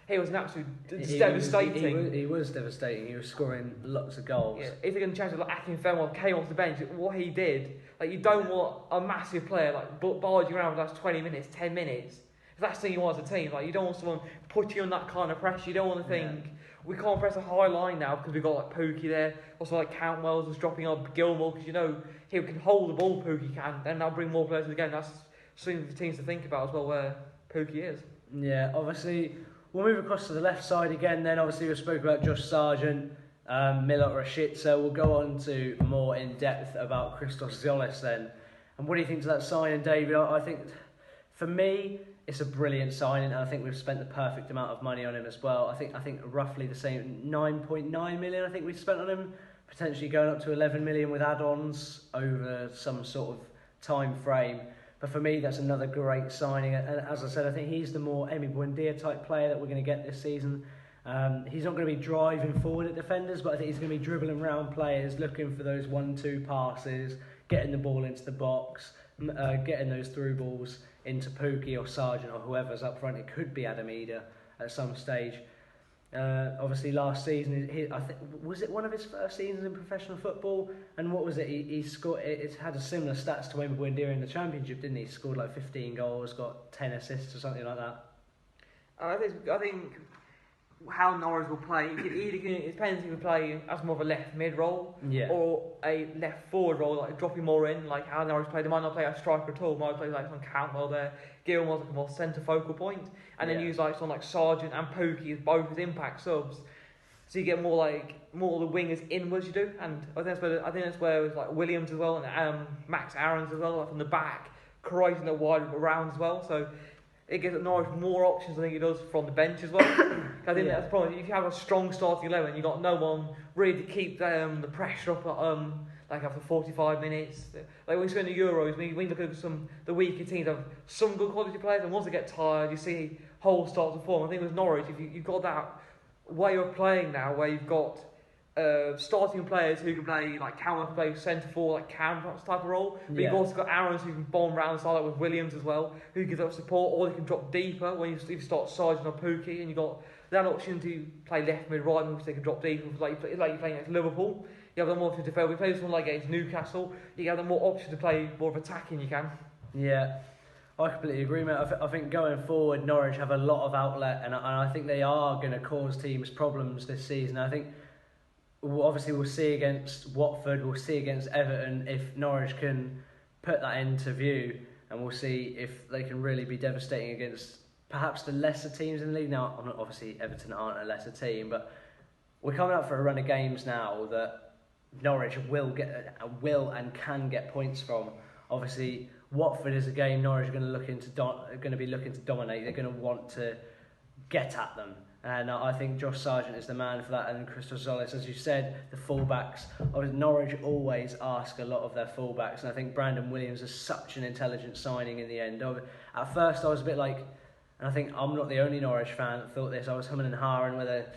he was an absolute devastating. He was devastating. He was scoring lots of goals. Yeah. If they're going to change it, like Akinfenwa came off the bench, what he did, you don't want a massive player barging around for the last 20 minutes, 10 minutes. That's the thing you want as a team. You don't want someone putting you on that kind of pressure. You don't want to think, we can't press a high line now because we've got Pukki there. Also Cantwell's just dropping up Gilmore because he can hold the ball, Pukki can, and that'll bring more players to the game. That's something for teams to think about as well, where Pukki is. Yeah, obviously, we'll move across to the left side again then. Obviously, we spoke about Josh Sargent, Milot Rashica. We'll go on to more in depth about Christos Ziolis then. And what do you think to that signing, David? I think, for me, it's a brilliant signing, and I think we've spent the perfect amount of money on him as well. I think roughly the same, 9.9 million I think we've spent on him, potentially going up to 11 million with add-ons over some sort of time frame. But for me, that's another great signing. And as I said, I think he's the more Emi Buendia type player that we're going to get this season. He's not going to be driving forward at defenders, but I think he's going to be dribbling around players, looking for those 1-2 passes, getting the ball into the box, getting those through balls into Pukki or Sargent or whoever's up front. It could be Adam Eder at some stage. Obviously, last season, I think, was it one of his first seasons in professional football? And what was it? He scored. It had a similar stats to when we were during the Championship, didn't he? He scored like 15 goals, got 10 assists or something like that. I think how Norwich will play, it depends if you play as more of a left mid role or a left forward role, like dropping more in, like how Norwich play. They might not play a striker at all, might play like some Cantwell there, Gilmore's like a more centre focal point, and then use like someone like Sargent and Pookie as both as impact subs. So you get more of the wingers inwards you do, and I think that's where it's like Williams as well, and Max Aarons as well, like from the back, creating the wide around as well. So it gives Norwich more options, I think it does, from the bench as well. I think that's the problem. If you have a strong starting 11, you've got no one really to keep the pressure up like after 45 minutes. Like when you spend the Euros, when you look at the weaker teams, have some good quality players, and once they get tired, you see whole starts to form. I think with Norwich, if you've got that way of playing now, where you've got starting players who can play, like Cameron can play centre forward, like Cam type of role, but you've also got Aarons who can bomb around the side, like with Williams as well, who gives up support, or they can drop deeper when you start Sargent or Pookie, and you've got that option to play left mid right, which they can drop deeper, like you're playing against Liverpool. You have the more option to defend. We play someone like against Newcastle, you have the more option to play more of attacking. You can. Yeah, I completely agree, mate. I think going forward, Norwich have a lot of outlet, and I think they are going to cause teams problems this season. I think obviously we'll see against Watford, we'll see against Everton if Norwich can put that into view, and we'll see if they can really be devastating against perhaps the lesser teams in the league. Now, obviously Everton aren't a lesser team, but we're coming up for a run of games now that Norwich will and can get points from. Obviously, Watford is a game Norwich are going to be looking to dominate. They're going to want to get at them, and I think Josh Sargent is the man for that. And Christos Zolis, as you said, the fullbacks. Norwich always ask a lot of their fullbacks, and I think Brandon Williams is such an intelligent signing in the end. At first, I was a bit like, and I think I'm not the only Norwich fan that thought this. I was humming and hawing whether,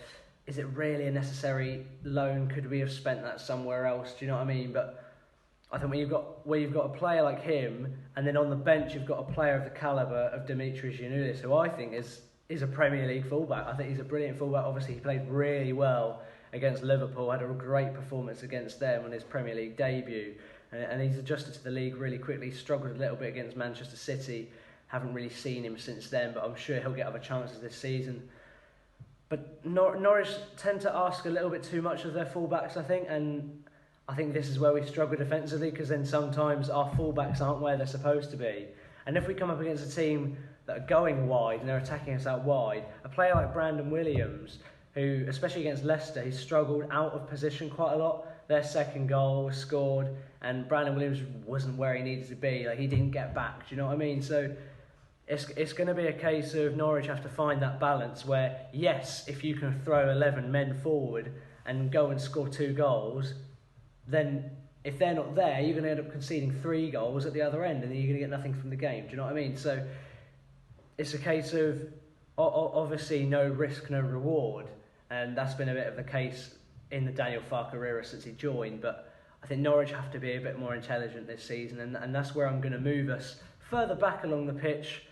is it really a necessary loan? Could we have spent that somewhere else? Do you know what I mean? But I think where you've got a player like him, and then on the bench you've got a player of the calibre of Dimitris Giannoulis, who I think is a Premier League fullback. I think he's a brilliant fullback. Obviously, he played really well against Liverpool, had a great performance against them on his Premier League debut, and he's adjusted to the league really quickly. Struggled a little bit against Manchester City. Haven't really seen him since then, but I'm sure he'll get other chances this season. But Norwich tend to ask a little bit too much of their fullbacks, I think, and I think this is where we struggle defensively, because then sometimes our fullbacks aren't where they're supposed to be. And if we come up against a team that are going wide and they're attacking us out wide, a player like Brandon Williams, who, especially against Leicester, he struggled out of position quite a lot. Their second goal was scored, and Brandon Williams wasn't where he needed to be. Like, he didn't get back. Do you know what I mean? So it's going to be a case of Norwich have to find that balance where, yes, if you can throw 11 men forward and go and score 2 goals, then if they're not there, you're going to end up conceding 3 goals at the other end, and then you're going to get nothing from the game. Do you know what I mean? So it's a case of obviously no risk, no reward, and that's been a bit of the case in the Daniel Farke era since he joined. But I think Norwich have to be a bit more intelligent this season, and that's where I'm going to move us further back along the pitch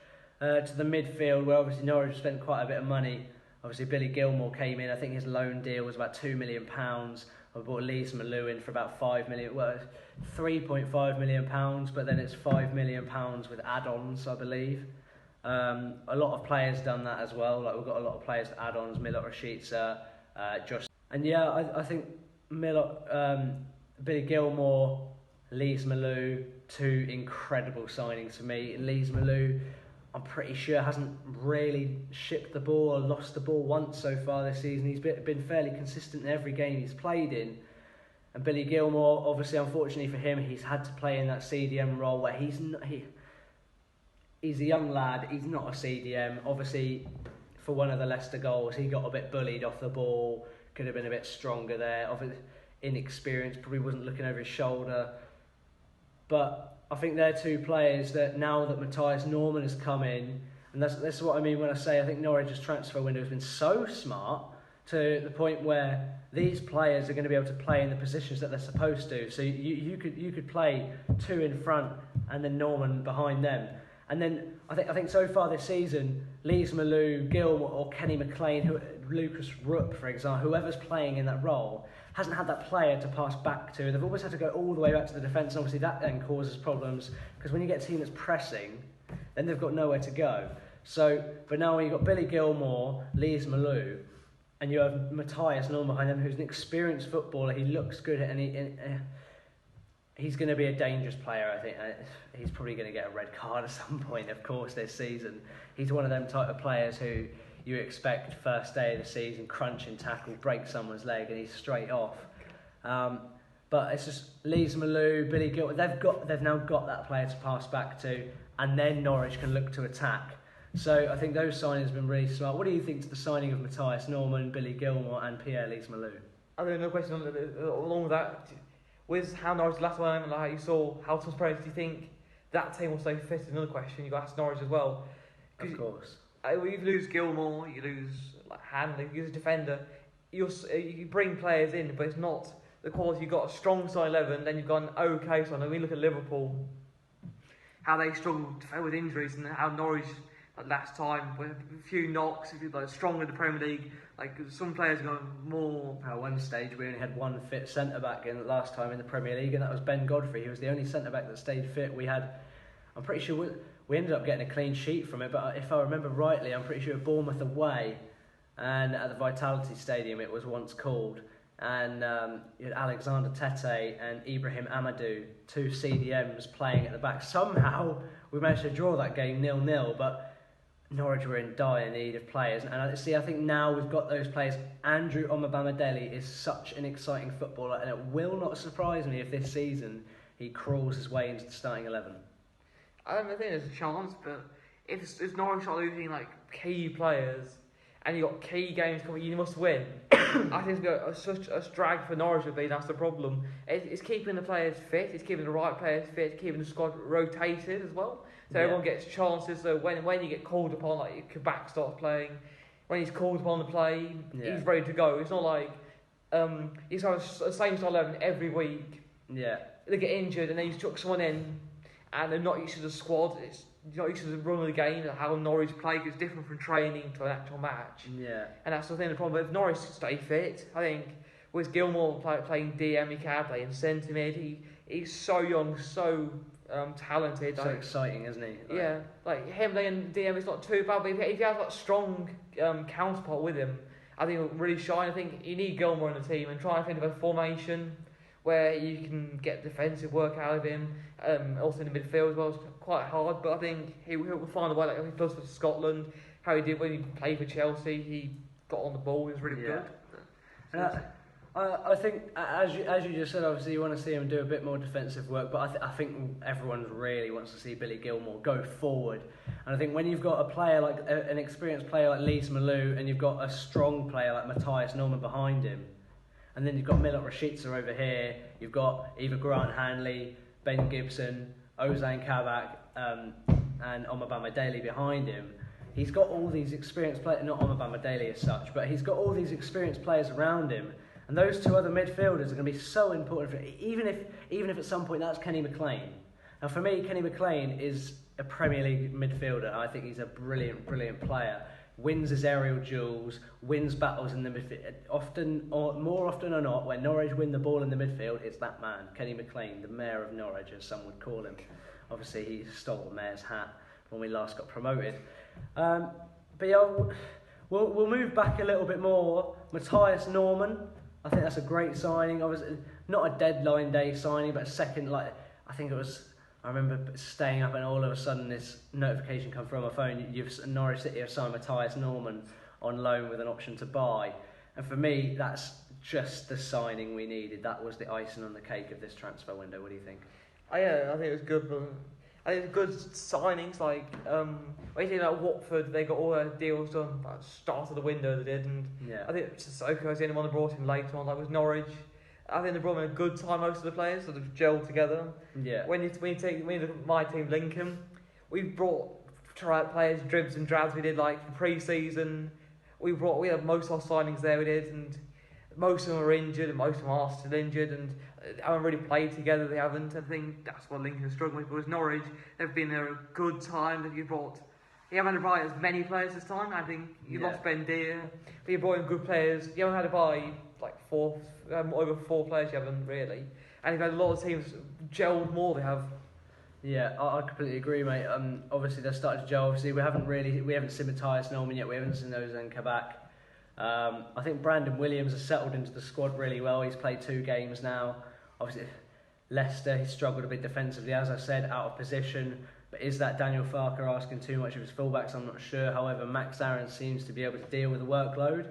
to the midfield, where obviously Norwich spent quite a bit of money. Obviously Billy Gilmore came in. I think his loan deal was about £2 million. I bought Lees Malou in for about £5 million. Well, £3.5 million, but then it's £5 million with add-ons, I believe. A lot of players done that as well. Like, we've got a lot of players with add-ons. Milot Rashica, Josh, and yeah, I think Billy Gilmore, Lees Malou, 2 incredible signings for me. Lees Malou, I'm pretty sure, hasn't really shipped the ball or lost the ball once so far this season. He's been fairly consistent in every game he's played in. And Billy Gilmore, obviously, unfortunately for him, he's had to play in that CDM role where he's a young lad. He's not a CDM. Obviously, for one of the Leicester goals, he got a bit bullied off the ball. Could have been a bit stronger there. Obviously, inexperienced, probably wasn't looking over his shoulder. But I think they're 2 players that, now that Matthias Norman has come in, and that's what I mean when I say I think Norwich's transfer window has been so smart, to the point where these players are going to be able to play in the positions that they're supposed to. So you could play 2 in front and then Norman behind them. And then I think so far this season, Lees Malou, Gilmore or Kenny McLean, who Lucas Rupp, for example, whoever's playing in that role, hasn't had that player to pass back to. They've always had to go all the way back to the defence, and obviously that then causes problems, because when you get a team that's pressing, then they've got nowhere to go. So, but now when you've got Billy Gilmore, Lees Malou, and you have Matthias Norman behind them, who's an experienced footballer, he looks good, and he's going to be a dangerous player, I think. He's probably going to get a red card at some point, of course, this season. He's one of them type of players who you expect first day of the season, crunching tackle, break someone's leg, and he's straight off. But it's just Lees Malou, Billy Gilmore, they've now got that player to pass back to, and then Norwich can look to attack. So I think those signings have been really smart. What do you think to the signing of Matthias Norman, Billy Gilmore and Pierre Lees Malou? I think no question along with that. With how Norwich last time, and how you saw how Thomas Perez, do you think that team will stay fit? Is another question. You've got to ask Norwich as well. Of course. You lose Gilmore, you lose Hanley, you lose a defender. You bring players in, but it's not the quality. You've got a strong side 11, then you've got an okay side. When we look at Liverpool, how they struggled with injuries, and how Norwich last time with a few knocks, if you're strong in the Premier League, some players got more. At one stage, we only had one fit centre back in last time in the Premier League, and that was Ben Godfrey. He was the only centre back that stayed fit. I'm pretty sure we ended up getting a clean sheet from it, but if I remember rightly, I'm pretty sure Bournemouth away, and at the Vitality Stadium it was once called, and you had Alexander Tete and Ibrahim Amadou, two CDMs playing at the back. Somehow we managed to draw that game 0-0, but Norwich were in dire need of players, and I think now we've got those players. Andrew Omobamidele is such an exciting footballer, and it will not surprise me if this season he crawls his way into the starting 11. I don't think there's a chance, but if Norwich are losing key players and you've got key games coming, you must win. I think it's such a drag for Norwich would be. That's the problem. It's keeping the players fit. It's keeping the right players fit. It's keeping the squad rotated as well. So everyone gets chances. So when you get called upon, Kabak starts playing, when he's called upon to play, he's ready to go. It's not like he's got the same style 11 every week. Yeah. They get injured and then you chuck someone in, and they're not used to the squad. It's not used to the run of the game. How Norwich play is different from training to an actual match. Yeah. And that's the thing. The problem. If Norwich stay fit, I think with Gilmore playing DM, he can play in centre mid. He's so young, so talented. So exciting, isn't he? Him playing DM is not too bad, but if he has that strong counterpart with him, I think it'll really shine. I think you need Gilmore in the team, and try and think of a formation where you can get defensive work out of him. Also in the midfield as well, it's quite hard, but I think he will find a way, like he does for Scotland, how he did when he played for Chelsea. He got on the ball, he was really good. I think, as you just said, obviously you want to see him do a bit more defensive work, but I think everyone really wants to see Billy Gilmore go forward. And I think when you've got a player like an experienced player like Lees Malou, and you've got a strong player like Matthias Norman behind him, and then you've got Milot Rashica over here, you've got Eva Grant Hanley, Ben Gibson, Ozan Kabak, and Omobamidele behind him. He's got all these experienced players, not Omobamidele as such, but he's got all these experienced players around him. And those two other midfielders are going to be so important for even if at some point that's Kenny McLean. Now for me, Kenny McLean is a Premier League midfielder. I think he's a brilliant player. Wins his aerial duels, wins battles in the midfield. More often or not, when Norwich win the ball in the midfield, it's that man, Kenny McLean, the mayor of Norwich, as some would call him. Obviously, he stole the mayor's hat when we last got promoted. But yeah, we'll move back a little bit more. Matthias Norman, I think that's a great signing. Obviously, not a deadline day signing, but a second, I remember staying up and all of a sudden this notification come through on my phone. Norwich City have signed Matthias Norman on loan with an option to buy. And for me, that's just the signing we needed. That was the icing on the cake of this transfer window. What do you think? I think it was good. I think it's good signings. When you think about Watford, they got all their deals done at the start of the window. They did, and I think Sissoko was the only one that brought in later on. That was Norwich. I think they brought in a good time. Most of the players sort of gelled together. Yeah. When you look at my team, Lincoln, we brought players dribs and drabs. We did pre-season. We had most of our signings there. We did, and most of them are injured, and most of them are still injured, and haven't really played together. They haven't. I think that's what Lincoln is struggling with. But with Norwich, they've been there a good time. You brought You haven't had to buy as many players this time. I think you Yeah. lost Ben Deer, but you brought in good players. You haven't had to buy like over 4 players. You haven't really, and you've had a lot of teams gelled more. They have. Yeah, I completely agree, mate. Obviously they're starting to gel. Obviously we haven't seen Matthias Norman yet. We haven't seen Ozan Kabak. I think Brandon Williams has settled into the squad really well. He's played 2 games now. Obviously Leicester, he struggled a bit defensively, as I said, out of position. But is that Daniel Farker asking too much of his fullbacks? I'm not sure. However, Max Aaron seems to be able to deal with the workload.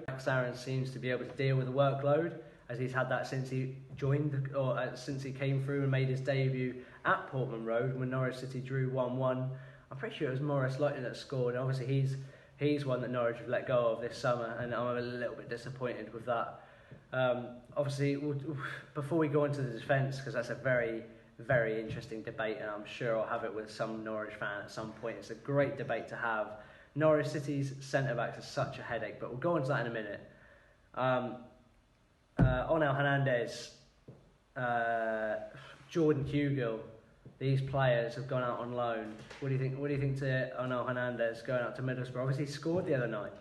As he's had that since he joined, since he came through and made his debut at Portman Road when Norwich City drew 1-1. I'm pretty sure it was Maurice Lightning that scored. And obviously he's one that Norwich have let go of this summer, and I'm a little bit disappointed with that. Obviously, before we go into the defence, because that's a very, very interesting debate, and I'm sure I'll have it with some Norwich fan at some point. It's a great debate to have. Norwich City's centre-backs are such a headache, but we'll go into that in a minute. Onel Hernandez, Jordan Hugill, these players have gone out on loan. What do you think? What do you think to Onel Hernandez going out to Middlesbrough? Obviously, he scored the other night.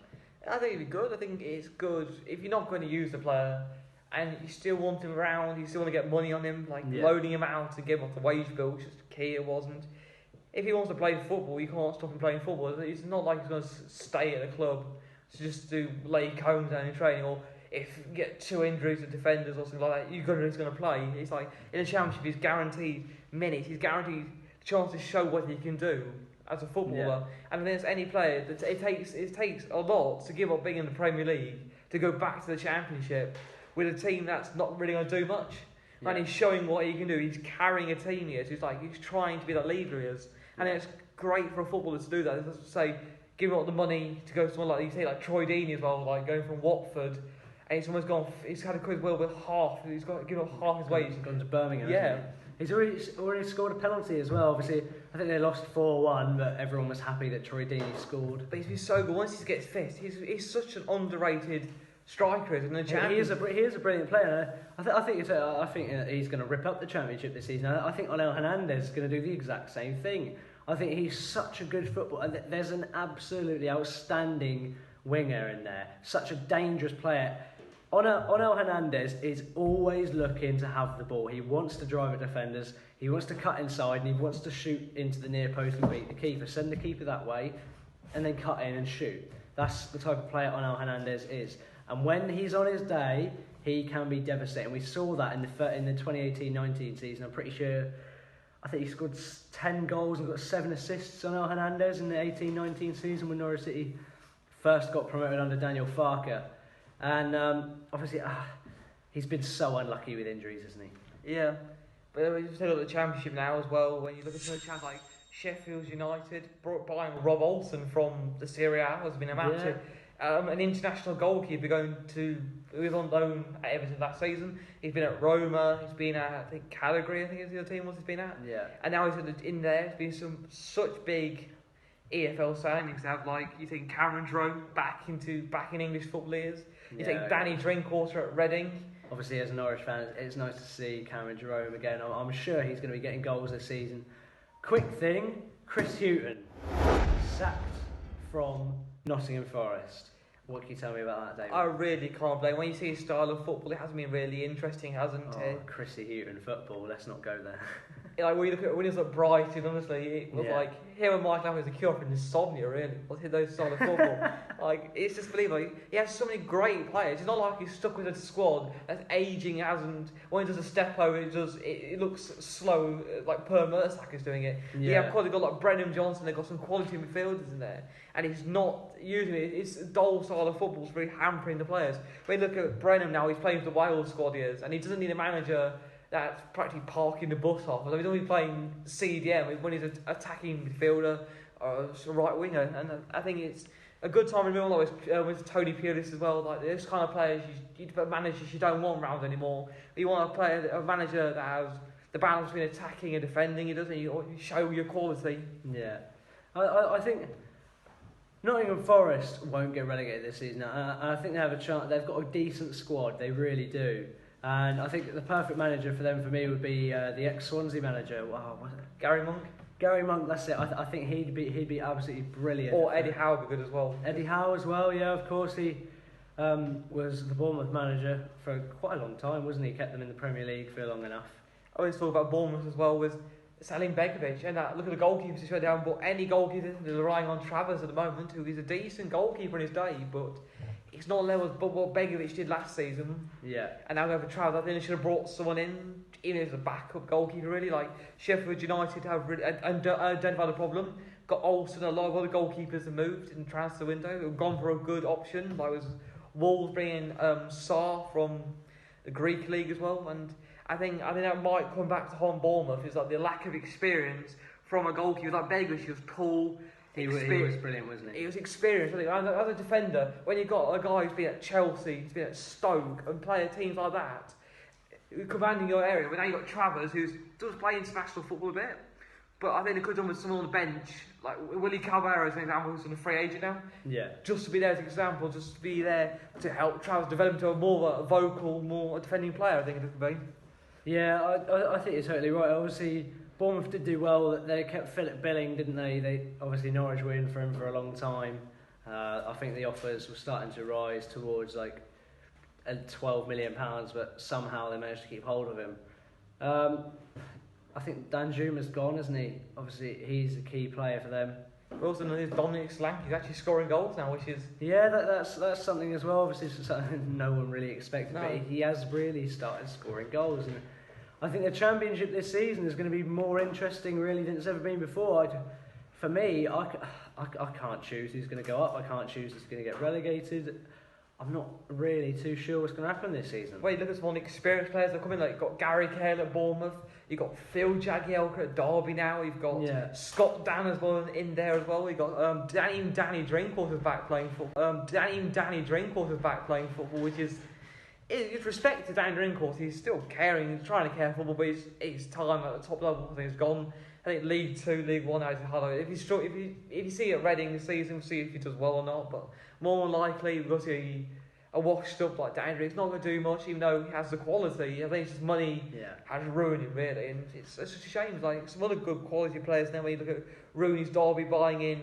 I think it'd be good. I think it's good if you're not going to use the player and you still want him around. You still want to get money on him, like loaning him out to give off the wage bill, which is key. It wasn't. If he wants to play football, you can't stop him playing football. It's not like he's going to stay at the club to just do lay cones down in training, or if you get 2 injuries to defenders or something like that, he's going to play. It's like in the Championship, he's guaranteed minutes. He's guaranteed the chance to show what he can do as a footballer. Yeah. And if there's any player that it takes a lot to give up being in the Premier League to go back to the Championship with a team that's not really going to do much. Yeah. And he's showing what he can do. He's carrying a team here. So he's trying to be the leader he is. And it's great for a footballer to do that. It's say, giving up the money to go to someone like, you say, like Troy Deeney as well, like going from Watford. And he's almost gone. He's had a quiz well with half. He's got to give up half his wage. He's gone to Birmingham. Yeah, he's already scored a penalty as well. Obviously, I think they lost 4-1, but everyone was happy that Troy Deeney scored. But he's been so good. Once he gets fit, he's such an underrated striker in the Championship. He is a brilliant player. I think he's going to rip up the Championship this season. I think Onel Hernandez is going to do the exact same thing. I think he's such a good footballer. And there's an absolutely outstanding winger in there. Such a dangerous player. Onel Hernandez is always looking to have the ball. He wants to drive at defenders, he wants to cut inside, and he wants to shoot into the near post and beat the keeper. Send the keeper that way, and then cut in and shoot. That's the type of player Onel Hernandez is. And when he's on his day, he can be devastating. We saw that in the 2018-19 season. I'm pretty sure, I think he scored 10 goals and got 7 assists, Onel Hernandez, in the 18-19 season when Norwich City first got promoted under Daniel Farker. And obviously, he's been so unlucky with injuries, hasn't he? Yeah, but we just look at the Championship now as well. When you look at some champs like Sheffield United, buying Rob Olsen from the Serie A has been a massive. Yeah. An international goalkeeper who was on loan at Everton last season. He's been at Roma. He's been at, I think, Cagliari. I think is the other team he's been at. Yeah. And now he's in there. There's been such big EFL signings to have, like, you think Cameron Jerome back in English football years. You take Danny Drinkwater at Reading. Obviously, as a Norwich fan, it's nice to see Cameron Jerome again. I'm sure he's going to be getting goals this season. Quick thing, Chris Hughton sacked from Nottingham Forest. What can you tell me about that, David? I really can't blame. When you see his style of football, it hasn't been really interesting, hasn't it? Chrissy Hughton football, let's not go there. Like when you look at when he was at Brighton, honestly, it was like him and Mike Lamb was a cure for insomnia. Really, was those style of football? Like it's just believable. He has so many great players. It's not like he's stuck with a squad that's aging. Hasn't when he does a step over, it looks slow, like Per Mertesacker is doing it. Yeah, they've got like Brennan Johnson. They've got some quality midfielders in there, and he's not using it. It's a dull style of football. It's really hampering the players. When you look at Brennan now, he's playing for the Wales squad, and he doesn't need a manager that's practically parking the bus off. So he's only playing CDM when he's an attacking midfielder or a right winger. And I think it's a good time in the middle with Tony Pulis as well. Like those kind of players, managers you don't want around anymore. You want a manager that has the balance between attacking and defending. He doesn't. You show your quality. Yeah, I think Nottingham Forest won't get relegated this season. I think they have a chance. They've got a decent squad. They really do. And I think the perfect manager for them, for me, would be the ex-Swansea manager. Wow, was it? Gary Monk? Gary Monk, that's it. I think he'd be absolutely brilliant. Or Eddie Howe would be good as well. Eddie Howe as well, yeah, of course. He was the Bournemouth manager for quite a long time, wasn't he? Kept them in the Premier League for long enough. I always talk about Bournemouth as well with Salim Begovic and that. Look at the goalkeepers who went down, but any goalkeeper is relying on Travers at the moment, who is a decent goalkeeper in his day, but it's not level with what Begovic did last season. Yeah. And now we have a Travers. I think they should have brought someone in, even as a backup goalkeeper, really. Like Sheffield United have really identified a problem. Got Olsen, a lot of other goalkeepers have moved in the transfer window. Have gone for a good option. Like was Wolves bringing Sarr from the Greek league as well, and I think that might come back to haunt Bournemouth. Is like the lack of experience from a goalkeeper. Like Begovic, he was tall. He was brilliant, wasn't he? He was experienced. I think as a defender, when you've got a guy who's been at Chelsea, who's been at Stoke, and play at teams like that, commanding your area. But now you've got Travers, who does play international football a bit. But I think they could have done with someone on the bench, like Willie Caballero, as an example, who's on a free agent now. Yeah. Just to be there as an example, just to be there to help Travers develop into a more vocal, more defending player, I think it could be. Yeah, I think you're totally right. Obviously, Bournemouth did do well. They kept Philip Billing, didn't they? They obviously Norwich were in for him for a long time. I think the offers were starting to rise towards like £12 million, but somehow they managed to keep hold of him. I think Danjuma's gone, isn't he? Obviously, he's a key player for them. Also, there's Dominic Solanke. He's actually scoring goals now, which is... Yeah, that's something as well. Obviously, it's something no one really expected, but he has really started scoring goals. And I think the Championship this season is going to be more interesting, really, than it's ever been before. For me, I can't choose who's going to go up. I can't choose who's going to get relegated. I'm not really too sure what's going to happen this season. Well, you look at some experienced players that come in, like you've got Gary Cahill at Bournemouth, you've got Phil Jagielka at Derby now, you've got Scott Dan as well in there as well, you've got Danny Drinkwater's back playing football. Danny Drinkwater's back playing football, which is... It's respect to Danny Drinkwater, he's still caring, he's trying to care for football, but his time at the top level, I think, is gone. I think League 2, League 1 is harder. If you see it at Reading this season, we'll see if he does well or not. But more than likely, we've got to see a washed up like Danny. It's not going to do much, even though he has the quality. I think it's just money has ruined him, really. And it's just a shame. Like some other good quality players now, when you look at Rooney's Derby buying in,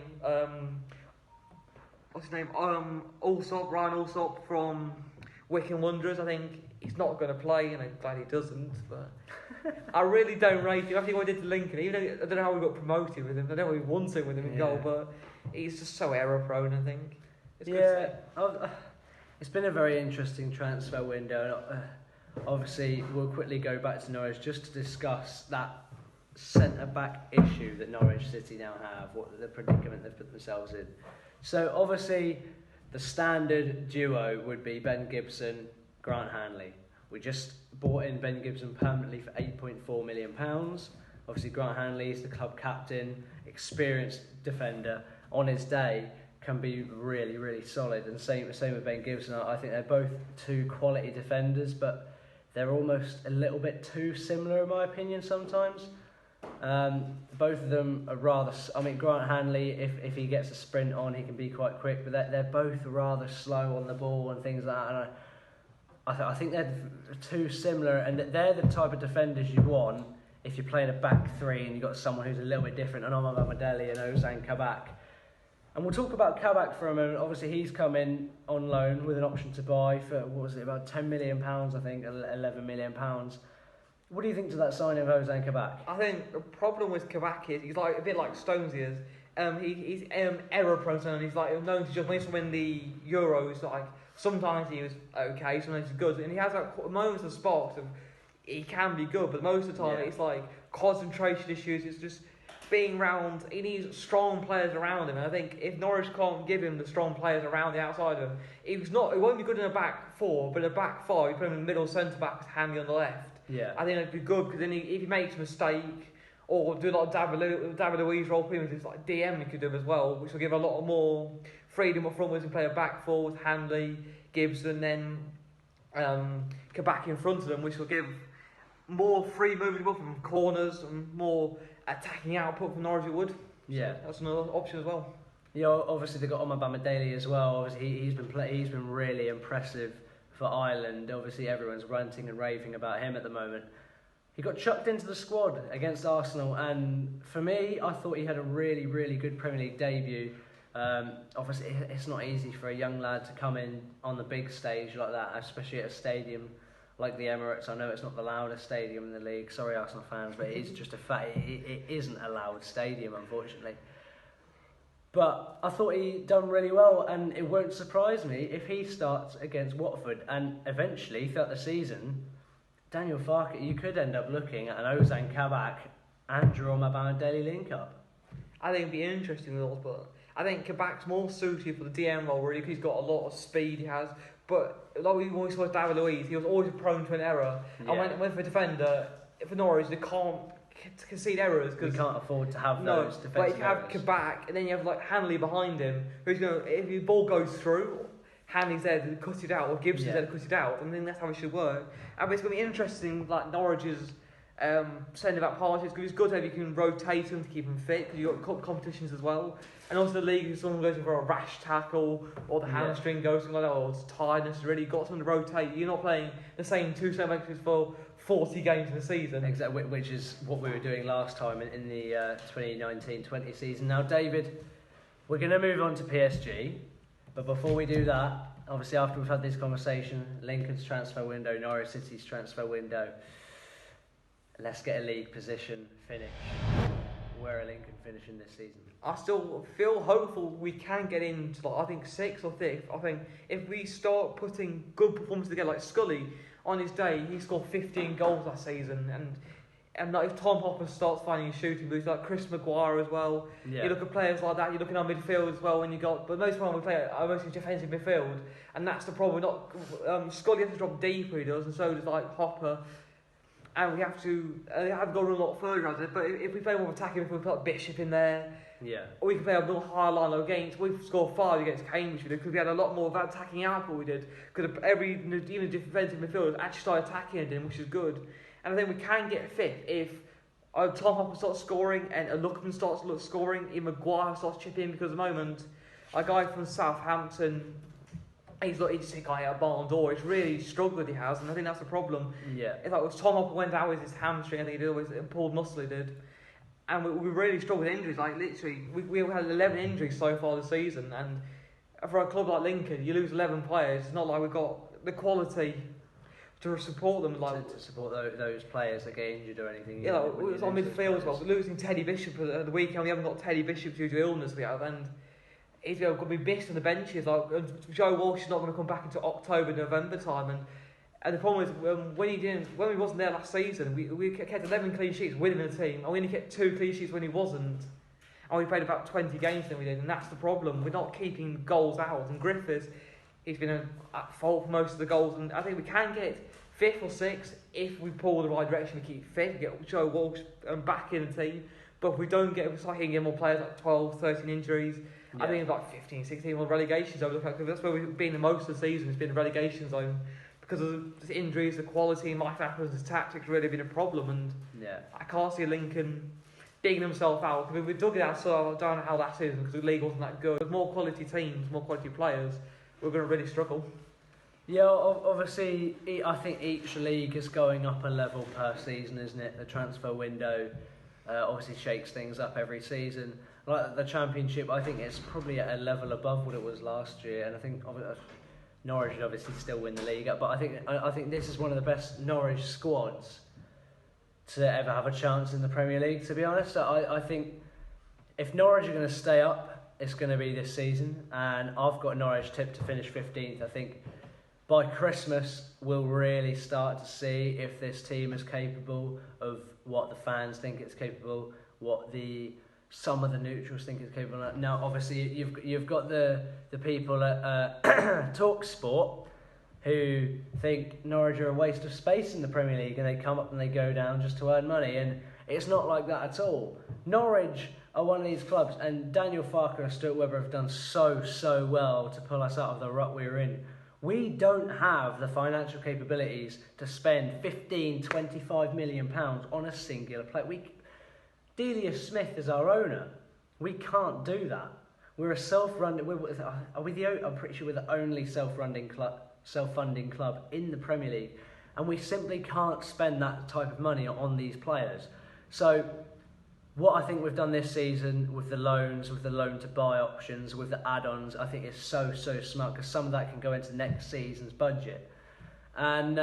what's his name? Ryan Allsop from Wycombe Wanderers. I think he's not going to play, and I'm glad he doesn't. But I really don't rate him. After what he did to Lincoln, even though I don't know how we got promoted with him, I don't know if we won it with him in goal, but he's just so error prone, I think. It's it's been a very interesting transfer window. Obviously, we'll quickly go back to Norwich just to discuss that centre-back issue that Norwich City now have, what the predicament they've put themselves in. So, obviously, the standard duo would be Ben Gibson, Grant Hanley. We just bought in Ben Gibson permanently for £8.4 million. Obviously, Grant Hanley is the club captain, experienced defender. On his day, can be really, really solid. And same with Ben Gibson. I think they're both two quality defenders, but they're almost a little bit too similar, in my opinion, sometimes. Both of them are rather... I mean, Grant Hanley, if he gets a sprint on, he can be quite quick, but they're both rather slow on the ball and things like that. And I think they're too similar, and they're the type of defenders you want if you're playing a back three and you've got someone who's a little bit different, and Omar Mamadeli and Ozan Kabak. And we'll talk about Kabak for a moment. Obviously, he's come in on loan with an option to buy for, what was it, about £10 million, I think, £11 million. What do you think to that signing of Ozan Kabak? I think the problem with Kabak is he's like a bit like Stones is. He's error prone, and he's like known to just win the Euros. Like sometimes he was okay, sometimes he's good, and he has like moments of sparks of he can be good, but most of the time it's like concentration issues. It's just being round. He needs strong players around him, and I think if Norwich can't give him the strong players around the outside of him, he won't be good in a back four, but in a back five, you put him in the middle centre back, handy on the left. Yeah, I think it'd be good because then if he makes a mistake or do like David Luiz role, it's like DM he could do as well, which will give a lot more freedom up front. We can play a back four with Hanley, Gibson, then Kabak in front of them, which will give more free movement up from corners and more attacking output from Norwich would. Yeah, so that's another option as well. Yeah, obviously they've got Omar Bamadeli as well. Obviously he's been really impressive for Ireland. Obviously everyone's ranting and raving about him at the moment. He got chucked into the squad against Arsenal, and for me, I thought he had a really, really good Premier League debut. Obviously, it's not easy for a young lad to come in on the big stage like that, especially at a stadium like the Emirates. I know it's not the loudest stadium in the league. Sorry, Arsenal fans, but it is just a fact. It isn't a loud stadium, unfortunately. But I thought he done really well, and it won't surprise me if he starts against Watford, and eventually throughout the season, Daniel Farke, you could end up looking at an Ozan Kabak and Jerome Daily link-up. I think it'd be interesting with those, but I think Kabak's more suited for the DM role, really, because he's got a lot of speed he has. But like we always saw with David Luiz, he was always prone to an error. Yeah. And when for a defender, for Norwich, they can't concede errors. We can't afford to have those defensive errors. But you have Kabak, and then you have like Hanley behind him, who's going to, if the ball goes through, Hanley's there to cut it out, or Gibson's there to cut it out, and then that's how it should work. And it's going to be interesting, like Norwich's centre-back parties, because it's good if you can rotate them to keep them fit, because you've got competitions as well. And also the league, if someone goes in for a rash tackle, or the hamstring goes something like that, or it's tiredness, really, you've got someone to rotate. You're not playing the same two centre-backs for 40 games in the season. Exactly, which is what we were doing last time in the 2019-20 season. Now, David, we're going to move on to PSG, but before we do that, obviously after we've had this conversation, Lincoln's transfer window, Norwich City's transfer window, let's get a league position finish. Where are Lincoln finishing this season? I still feel hopeful we can get into, like, I think 6th or 5th. I think if we start putting good performances together, like Scully, on his day, he scored 15 goals last season, and like if Tom Hopper starts finding his shooting boots, like Chris Maguire as well. Yeah. You look at players like that. You look at our midfield as well. When you got, but most of the time we play mostly defensive midfield, and that's the problem. Not Scully has to drop deeper, he does, and so does like Hopper. And we have to have gone a lot further as it. But if we play more attacking, if we put Bishop in there, or we can play a more high line against. We've scored 5 against Cambridge, because we had a lot more of that attacking output. We did because even defensive midfielders actually started attacking again, which is good. And I think we can get 5th if Tom Hopper starts scoring and Lookman starts scoring. If Maguire starts chipping in, because at the moment, a guy from Southampton. He's just a guy at a barn door. It's really struggled, he has, and I think that's the problem. Yeah. It's like Tom Hopper went out with his hamstring, I think he did, always pulled muscle, he did. And we really struggled with injuries. Like, literally, we had 11 injuries so far this season, and for a club like Lincoln, you lose 11 players. It's not like we've got the quality to support them. Like, to support those players that get injured or anything. Yeah, like, it was on midfield as well. We're losing Teddy Bishop at the weekend. We haven't got Teddy Bishop due to illness we have, and he's going to be missed on the benches. Like, Joe Walsh is not going to come back until October, November time, and the problem is when we wasn't there last season, we kept 11 clean sheets winning the team, and we only kept 2 clean sheets when he wasn't, and we played about 20 games then we did, and that's the problem. We're not keeping goals out, and Griffiths, he's been at fault for most of the goals, and I think we can get 5th or 6th if we pull the right direction. We keep 5th, get Joe Walsh back in the team, but if we don't get, it's like he can get more players, like 12, 13 injuries. I think it's like 15, 16 on relegation zone. Because that's where we've been the most of the season. It's been the relegation zone because of the injuries, the quality. Mike Apple's tactics really been a problem, and I can't see Lincoln digging himself out. I mean, we dug it out, so I don't know how that is because the league wasn't that good. With more quality teams, more quality players, we're going to really struggle. Yeah, obviously, I think each league is going up a level per season, isn't it? The transfer window obviously shakes things up every season. Like the Championship, I think it's probably at a level above what it was last year, and I think Norwich would obviously still win the league. But I think this is one of the best Norwich squads to ever have a chance in the Premier League. To be honest, I think if Norwich are going to stay up, it's going to be this season, and I've got Norwich tipped to finish 15th. I think by Christmas we'll really start to see if this team is capable of what the fans think it's capable, what some of the neutrals think it's capable of. Now, obviously, you've got the people at TalkSport who think Norwich are a waste of space in the Premier League, and they come up and they go down just to earn money, and it's not like that at all. Norwich are one of these clubs, and Daniel Farke and Stuart Webber have done so well to pull us out of the rut we were in. We don't have the financial capabilities to spend 15, 25 million pounds on a singular player. Delia Smith is our owner. We can't do that. We're a self-funding. I'm pretty sure we're the only self-funding club in the Premier League, and we simply can't spend that type of money on these players. So what I think we've done this season with the loans, with the loan to buy options, with the add-ons, I think is so smart, because some of that can go into next season's budget. And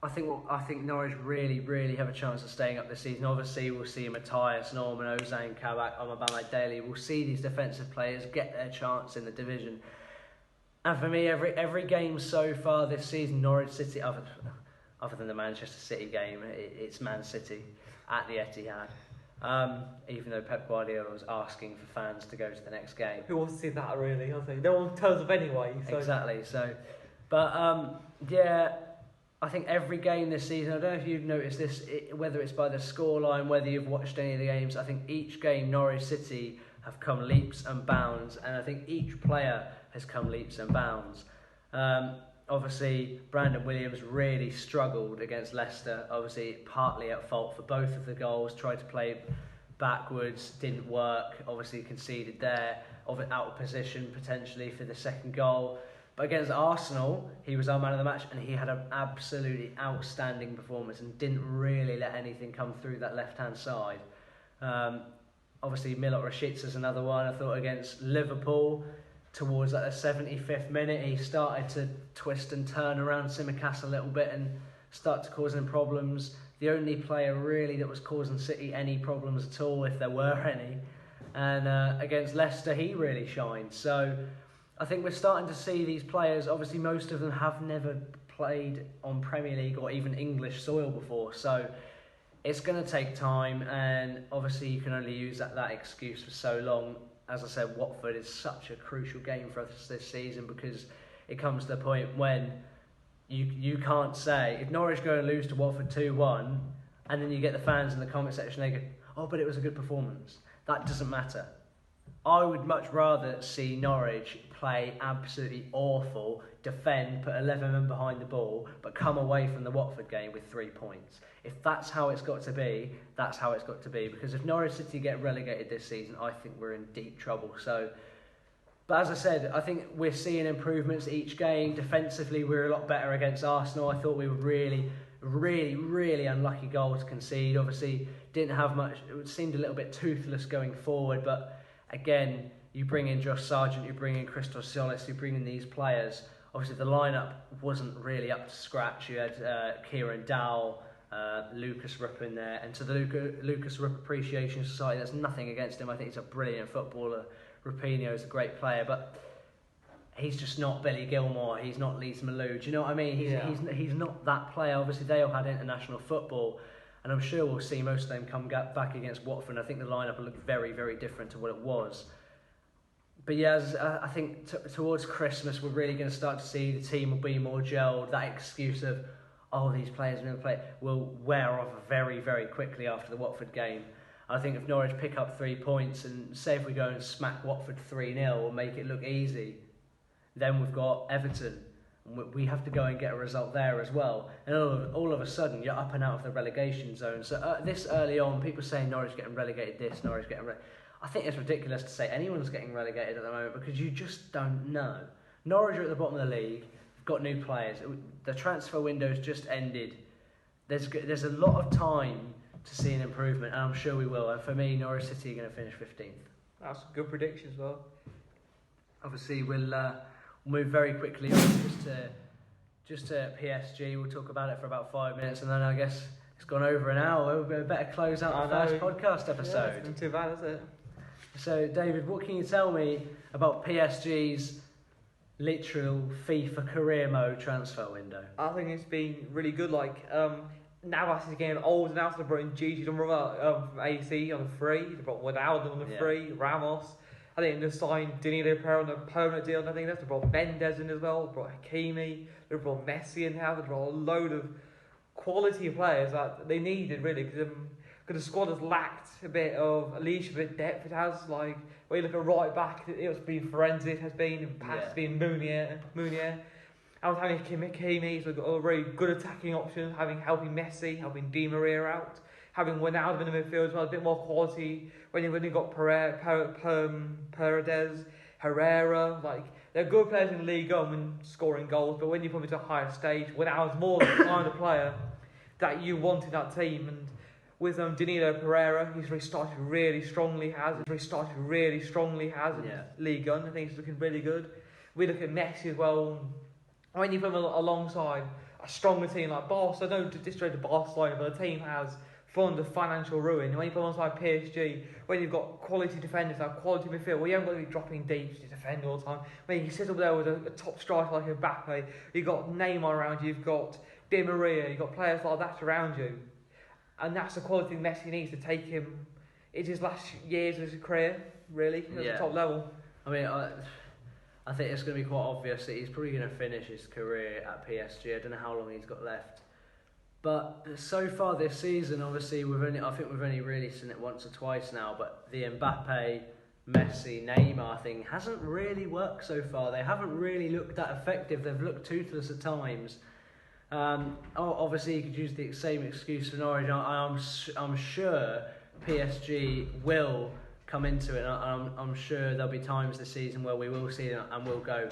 I think Norwich really have a chance of staying up this season. Obviously, we'll see Matthias, Norman, Ozan, Kabak, Omabama, Daly. We'll see these defensive players get their chance in the division. And for me, every game so far this season, Norwich City, other than the Manchester City game, it's Man City at the Etihad. Even though Pep Guardiola was asking for fans to go to the next game. Who wants to see that, really? I think no one turns up anyway. So. Exactly. So, but yeah, I think every game this season, I don't know if you've noticed this, whether it's by the scoreline, whether you've watched any of the games, I think each game Norwich City have come leaps and bounds, and I think each player has come leaps and bounds. Obviously, Brandon Williams really struggled against Leicester, obviously partly at fault for both of the goals, tried to play backwards, didn't work, obviously conceded there, out of position potentially for the second goal. But against Arsenal, he was our man of the match, and he had an absolutely outstanding performance and didn't really let anything come through that left-hand side. Obviously, Milot Rashica is another one. I thought against Liverpool, towards the 75th minute, he started to twist and turn around Tsimikas a little bit and start to cause him problems. The only player really that was causing City any problems at all, if there were any. And against Leicester, he really shined. So I think we're starting to see these players, obviously most of them have never played on Premier League or even English soil before, so it's going to take time, and obviously you can only use that excuse for so long. As I said, Watford is such a crucial game for us this season, because it comes to the point when you can't say, if Norwich go and lose to Watford 2-1, and then you get the fans in the comment section, they go, oh, but it was a good performance. That doesn't matter. I would much rather see Norwich play absolutely awful, defend, put 11 men behind the ball, but come away from the Watford game with 3 points. If that's how it's got to be, that's how it's got to be. Because if Norwich City get relegated this season, I think we're in deep trouble. So, but as I said, I think we're seeing improvements each game. Defensively, we're a lot better against Arsenal. I thought we were really unlucky goal to concede. Obviously, didn't have much. It seemed a little bit toothless going forward, but again, you bring in Josh Sargent, you bring in Christos Solis, you bring in these players. Obviously, the lineup wasn't really up to scratch. You had Kieran Dowell, Lucas Rupp in there, and to the Lucas Rupp Appreciation Society, there's nothing against him. I think he's a brilliant footballer. Rapinoe is a great player, but he's just not Billy Gilmore. He's not Leeds Malou. Do you know what I mean? He's not that player. Obviously, they all had international football, and I'm sure we'll see most of them come back against Watford. I think the lineup will look very different to what it was. But yeah, I think towards Christmas, we're really going to start to see the team will be more gelled. That excuse of, oh, these players never play, will wear off very quickly after the Watford game. I think if Norwich pick up 3 points, and say if we go and smack Watford 3-0 or make it look easy, then we've got Everton. We have to go and get a result there as well. And all of a sudden, you're up and out of the relegation zone. So this early on, people saying Norwich getting relegated this, Norwich getting relegated. I think it's ridiculous to say anyone's getting relegated at the moment, because you just don't know. Norwich are at the bottom of the league. They've got new players. The transfer window's just ended. There's a lot of time to see an improvement, and I'm sure we will. And for me, Norwich City are going to finish 15th. That's a good prediction as well. Obviously, we'll move very quickly on just to PSG. We'll talk about it for about 5 minutes, and then I guess it's gone over an hour. We better close out the first podcast episode. Yeah, it's been too bad, is it? So, David, what can you tell me about PSG's literal FIFA career mode transfer window? I think it's been really good. Navas is getting old now, so they brought in Gigi Donnarumma from AC on a free. They brought Ronaldo on a free. Ramos. I think they signed Danilo Pereira on a permanent deal. And I think they brought Mendes in as well. They brought Hakimi. They brought Messi in now. They brought a load of quality players that they needed, really, because the squad has lacked a bit of leadership, a bit of depth. It has, when you look at right back, it's been Forenzi, it has been, in the past it's been Mounier. I was having Hakimi, so we've got a very good attacking option, helping Messi, helping Di Maria out, having Ronaldo in the midfield as well, a bit more quality. When you got Paredes, Herrera, they're good players in the league when scoring goals, but when you put them to a higher stage, when I was more the kind of player that you want in that team. And with Danilo Pereira, he's restarted really strongly. In League One. I think he's looking really good. We look at Messi as well. When you put him alongside a stronger team like Barca, I don't disrespect the Barcelona, but the team has fallen to financial ruin. When you put him alongside PSG, when you've got quality defenders, quality midfield, you haven't got to be dropping deep to defend all the time. When you sit up there with a top striker like Mbappe, you've got Neymar around you, you've got Di Maria, you've got players like that around you. And that's the quality Messi needs to take him into his last years of his career, really, at the top level. I mean, I think it's going to be quite obvious that he's probably going to finish his career at PSG. I don't know how long he's got left. But so far this season, obviously, I think we've only really seen it once or twice now, but the Mbappe, Messi, Neymar thing hasn't really worked so far. They haven't really looked that effective. They've looked toothless at times. Obviously, you could use the same excuse for Norwich. I'm sure PSG will come into it. I'm sure there'll be times this season where we will see them and we'll go,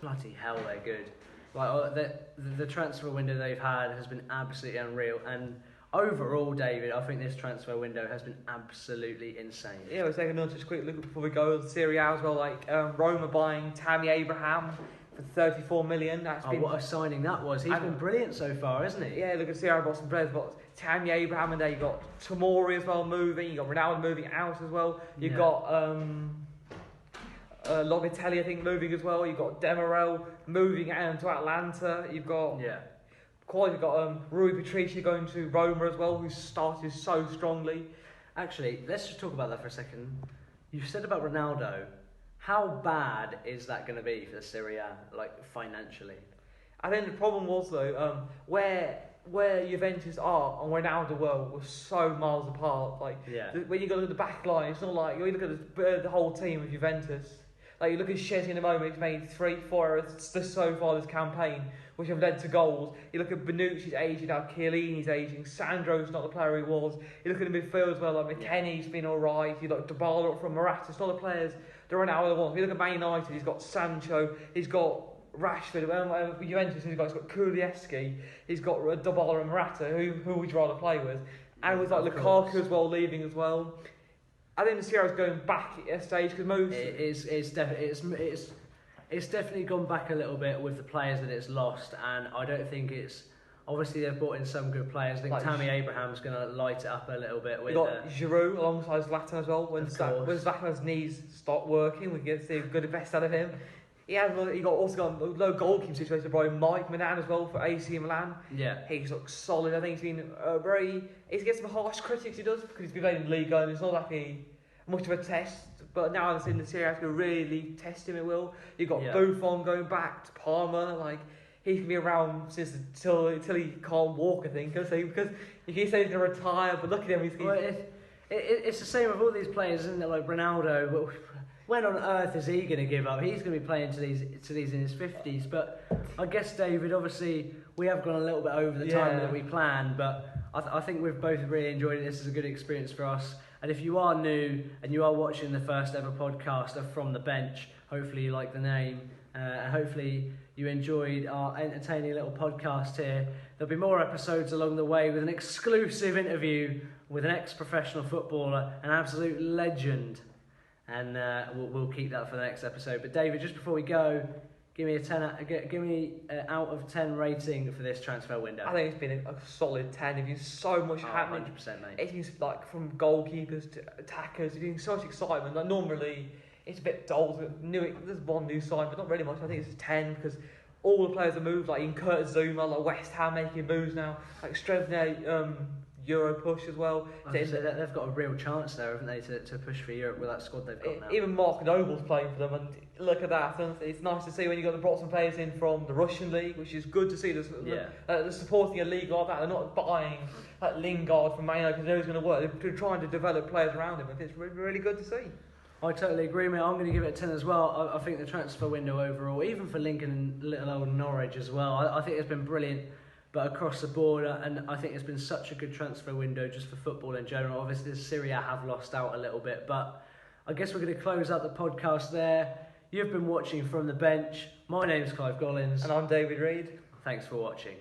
bloody hell, they're good. Like the transfer window they've had has been absolutely unreal. And overall, David, I think this transfer window has been absolutely insane. Yeah, we'll take another just quick look before we go at Serie A as well. Like Roma buying Tammy Abraham for 34 million. What a signing that was. He's been brilliant so far, hasn't he? Yeah, look at Serie A Boston players. But Tammy Abraham, and there you got Tomori as well moving. You got Ronaldo moving out as well. You've got Locatelli, I think, moving as well. You've got Demirel moving to Atlanta. You've got Rui Patricio going to Roma as well, who started so strongly. Actually, let's just talk about that for a second. You said about Ronaldo. How bad is that going to be for the Serie A, like financially? I think the problem was though, where Juventus are and where Ronaldo were so miles apart. When you go to the back line, it's not like you look at the whole team of Juventus. Like you look at Szczesny in a moment, he's made 3-4 errors so far this campaign, which have led to goals. You look at Bonucci's aging now, Chiellini's aging, Sandro's not the player he was. You look at the midfield as well, like McKennie's been alright. You look at Dybala up from Morata, it's not the players that Ronaldo wants. You look at Man United, he's got Sancho, he's got Rashford, Juventus, he's got Kulievski, he's got Dybala and Morata. Who would you rather play with? And with Lukaku as well, leaving as well. I think the Serie A is going back at a stage because most it's definitely gone back a little bit with the players that it's lost, and I don't think it's obviously they've brought in some good players. I think Tammy Abraham's going to light it up a little bit. With got Giroud alongside Zlatan as well. When Zlatan's knees start working, we get to see a good best out of him. He also got a low goalkeeping situation by Mike Manan as well for AC Milan. Yeah, he looks solid. I think he's been he gets some harsh critics. He does because he's been playing in the league and it's not like much of a test. But now I've seen the Serie A to really test him. It will. You've got Buffon going back to Parma. He can be around till he can't walk. I think because he keeps saying he's going to retire. But look at him. It's the same with all these players, isn't it? Like Ronaldo. When on earth is he going to give up? He's going to be playing to these in his 50s. But I guess, David, obviously, we have gone a little bit over the time that we planned. But I think we've both really enjoyed it. This is a good experience for us. And if you are new and you are watching the first ever podcast of From the Bench, hopefully you like the name. And hopefully you enjoyed our entertaining little podcast here. There'll be more episodes along the way with an exclusive interview with an ex-professional footballer, an absolute legend. And we'll keep that for the next episode. But David, just before we go, give me an out of 10 rating for this transfer window. I think it's been a solid 10. There's been so much happening. 100%, mate. It's been from goalkeepers to attackers. There's been so much excitement. Normally it's a bit dull. There's one new sign, but not really much. I think it's a 10 because all the players have moved. In Kurt Zouma, West Ham making moves now. Strevner, Euro push as well. They've got a real chance there, haven't they, to push for Europe with that squad they've got now. Even Mark Noble's playing for them, and look at that. And it's nice to see when you've brought some players in from the Russian league, which is good to see. They're supporting a league like that. They're not buying Lingard from Man United because they know he's going to work. They're trying to develop players around him, and it's really, really good to see. I totally agree, mate. I'm going to give it a 10 as well. I think the transfer window overall, even for Lincoln and little old Norwich as well, I think it's been brilliant. But across the board, and I think it's been such a good transfer window just for football in general. Obviously, the Serie A have lost out a little bit, but I guess we're going to close out the podcast there. You've been watching From the Bench. My name's Clive Collins. And I'm David Reed. Thanks for watching.